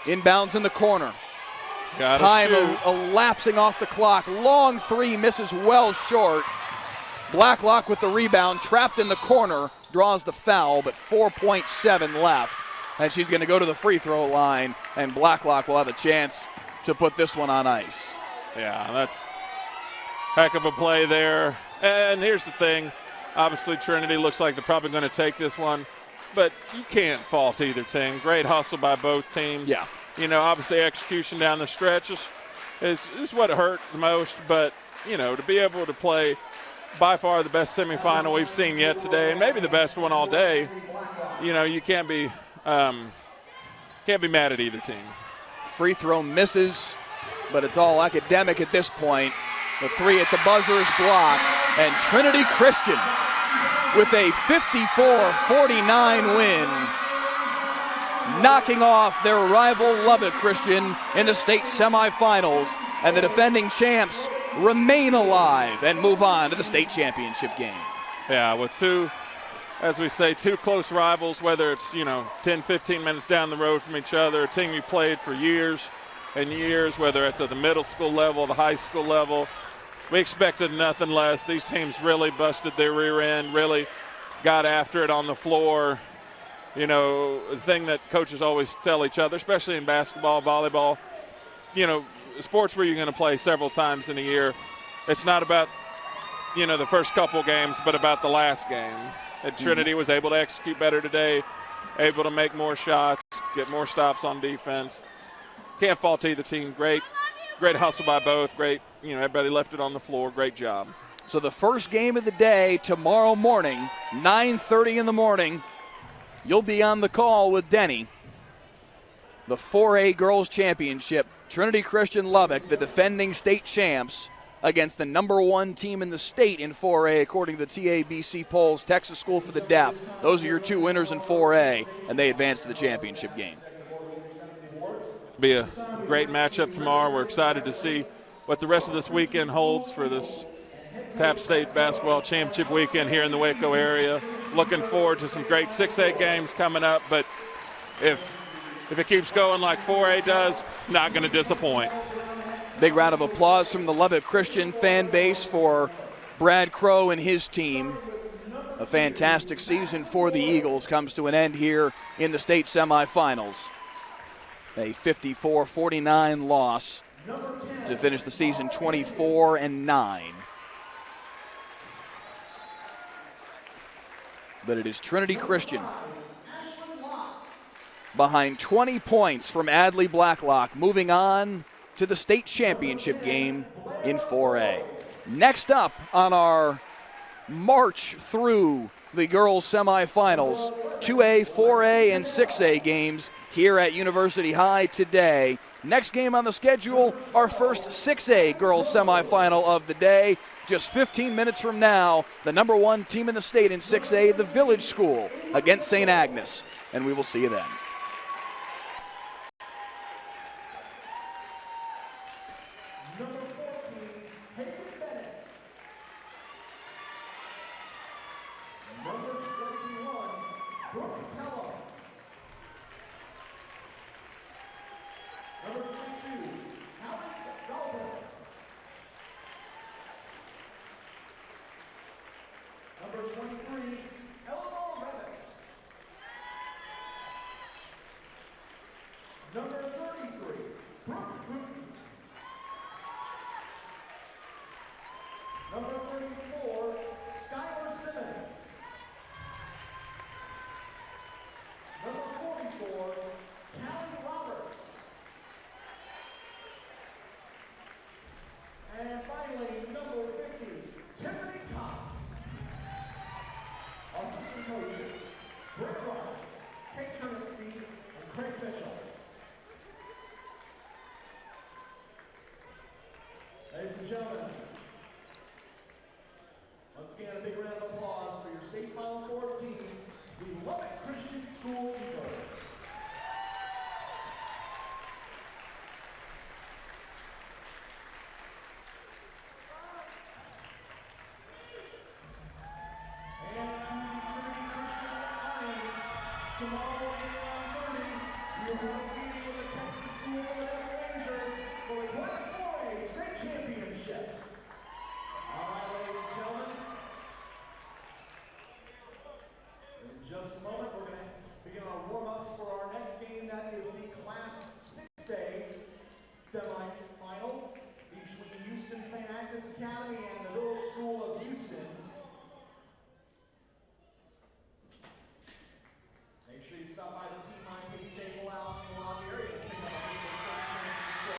Inbounds in the corner. Time elapsing off the clock. Long 3 misses well short. Blacklock with the rebound, trapped in the corner, draws the foul, but 4.7 left. And she's going to go to the free throw line, and Blacklock will have a chance to put this one on ice. Yeah, that's heck of a play there. And here's the thing. Obviously, Trinity looks like they're probably going to take this one, but you can't fault either team. Great hustle by both teams. Yeah. You know, obviously execution down the stretch is what hurt the most, but, you know, to be able to play by far the best semifinal we've seen yet today, and maybe the best one all day, you know, you can't be mad at either team. Free throw misses, but it's all academic at this point. The 3 at the buzzer is blocked, and Trinity Christian with a 54-49 win, knocking off their rival Lubbock Christian in the state semifinals, and the defending champs remain alive and move on to the state championship game. Yeah, with 2, as we say, 2 close rivals, whether it's, 10, 15 minutes down the road from each other, a team you played for years and years, whether it's at the middle school level, the high school level. We expected nothing less. These teams really busted their rear end, really got after it on the floor. The thing that coaches always tell each other, especially in basketball, volleyball, sports where you're going to play several times in a year, it's not about, the first couple games, but about the last game. And Trinity was able to execute better today. able to make more shots, get more stops on defense. Can't fault either team. Great hustle by both. Great, everybody left it on the floor. Great job. So the first game of the day tomorrow morning, 9:30 in the morning, you'll be on the call with Denny. The 4A Girls Championship, Trinity Christian Lubbock, the defending state champs, against the number 1 team in the state in 4A, according to the TABC polls, Texas School for the Deaf. Those are your 2 winners in 4A, and they advance to the championship game. Be a great matchup tomorrow. We're excited to see what the rest of this weekend holds for this TAP State Basketball Championship weekend here in the Waco area. Looking forward to some great 6A games coming up, but if it keeps going like 4A does, not going to disappoint. Big round of applause from the Lubbock Christian fan base for Brad Crow and his team. A fantastic season for the Eagles comes to an end here in the state semifinals. A 54-49 loss to finish the season 24-9. But it is Trinity Christian behind 20 points from Adley Blacklock, moving on to the state championship game in 4A. Next up on our march through the girls semifinals, 2A, 4A, and 6A games here at University High today. Next game on the schedule, our first 6A girls semifinal of the day. Just 15 minutes from now, the number 1 team in the state in 6A, the Village School, against St. Agnes. And we will see you then. Ladies and gentlemen, once again a big round of applause for your state Final Four team, the Lubbock Christian School Eagles. And to the Trinity Christian Lions, tomorrow at 9:30, we will be meeting with the Texas School for the Deaf Rangers for the Class 4A State Championship. All right, ladies and gentlemen. In just a moment, we're going to begin our warm-ups for our next game. That is the Class 6A semifinal between Houston St. Agnes Academy and the Village School of Houston. Make sure you stop by the team IPD table out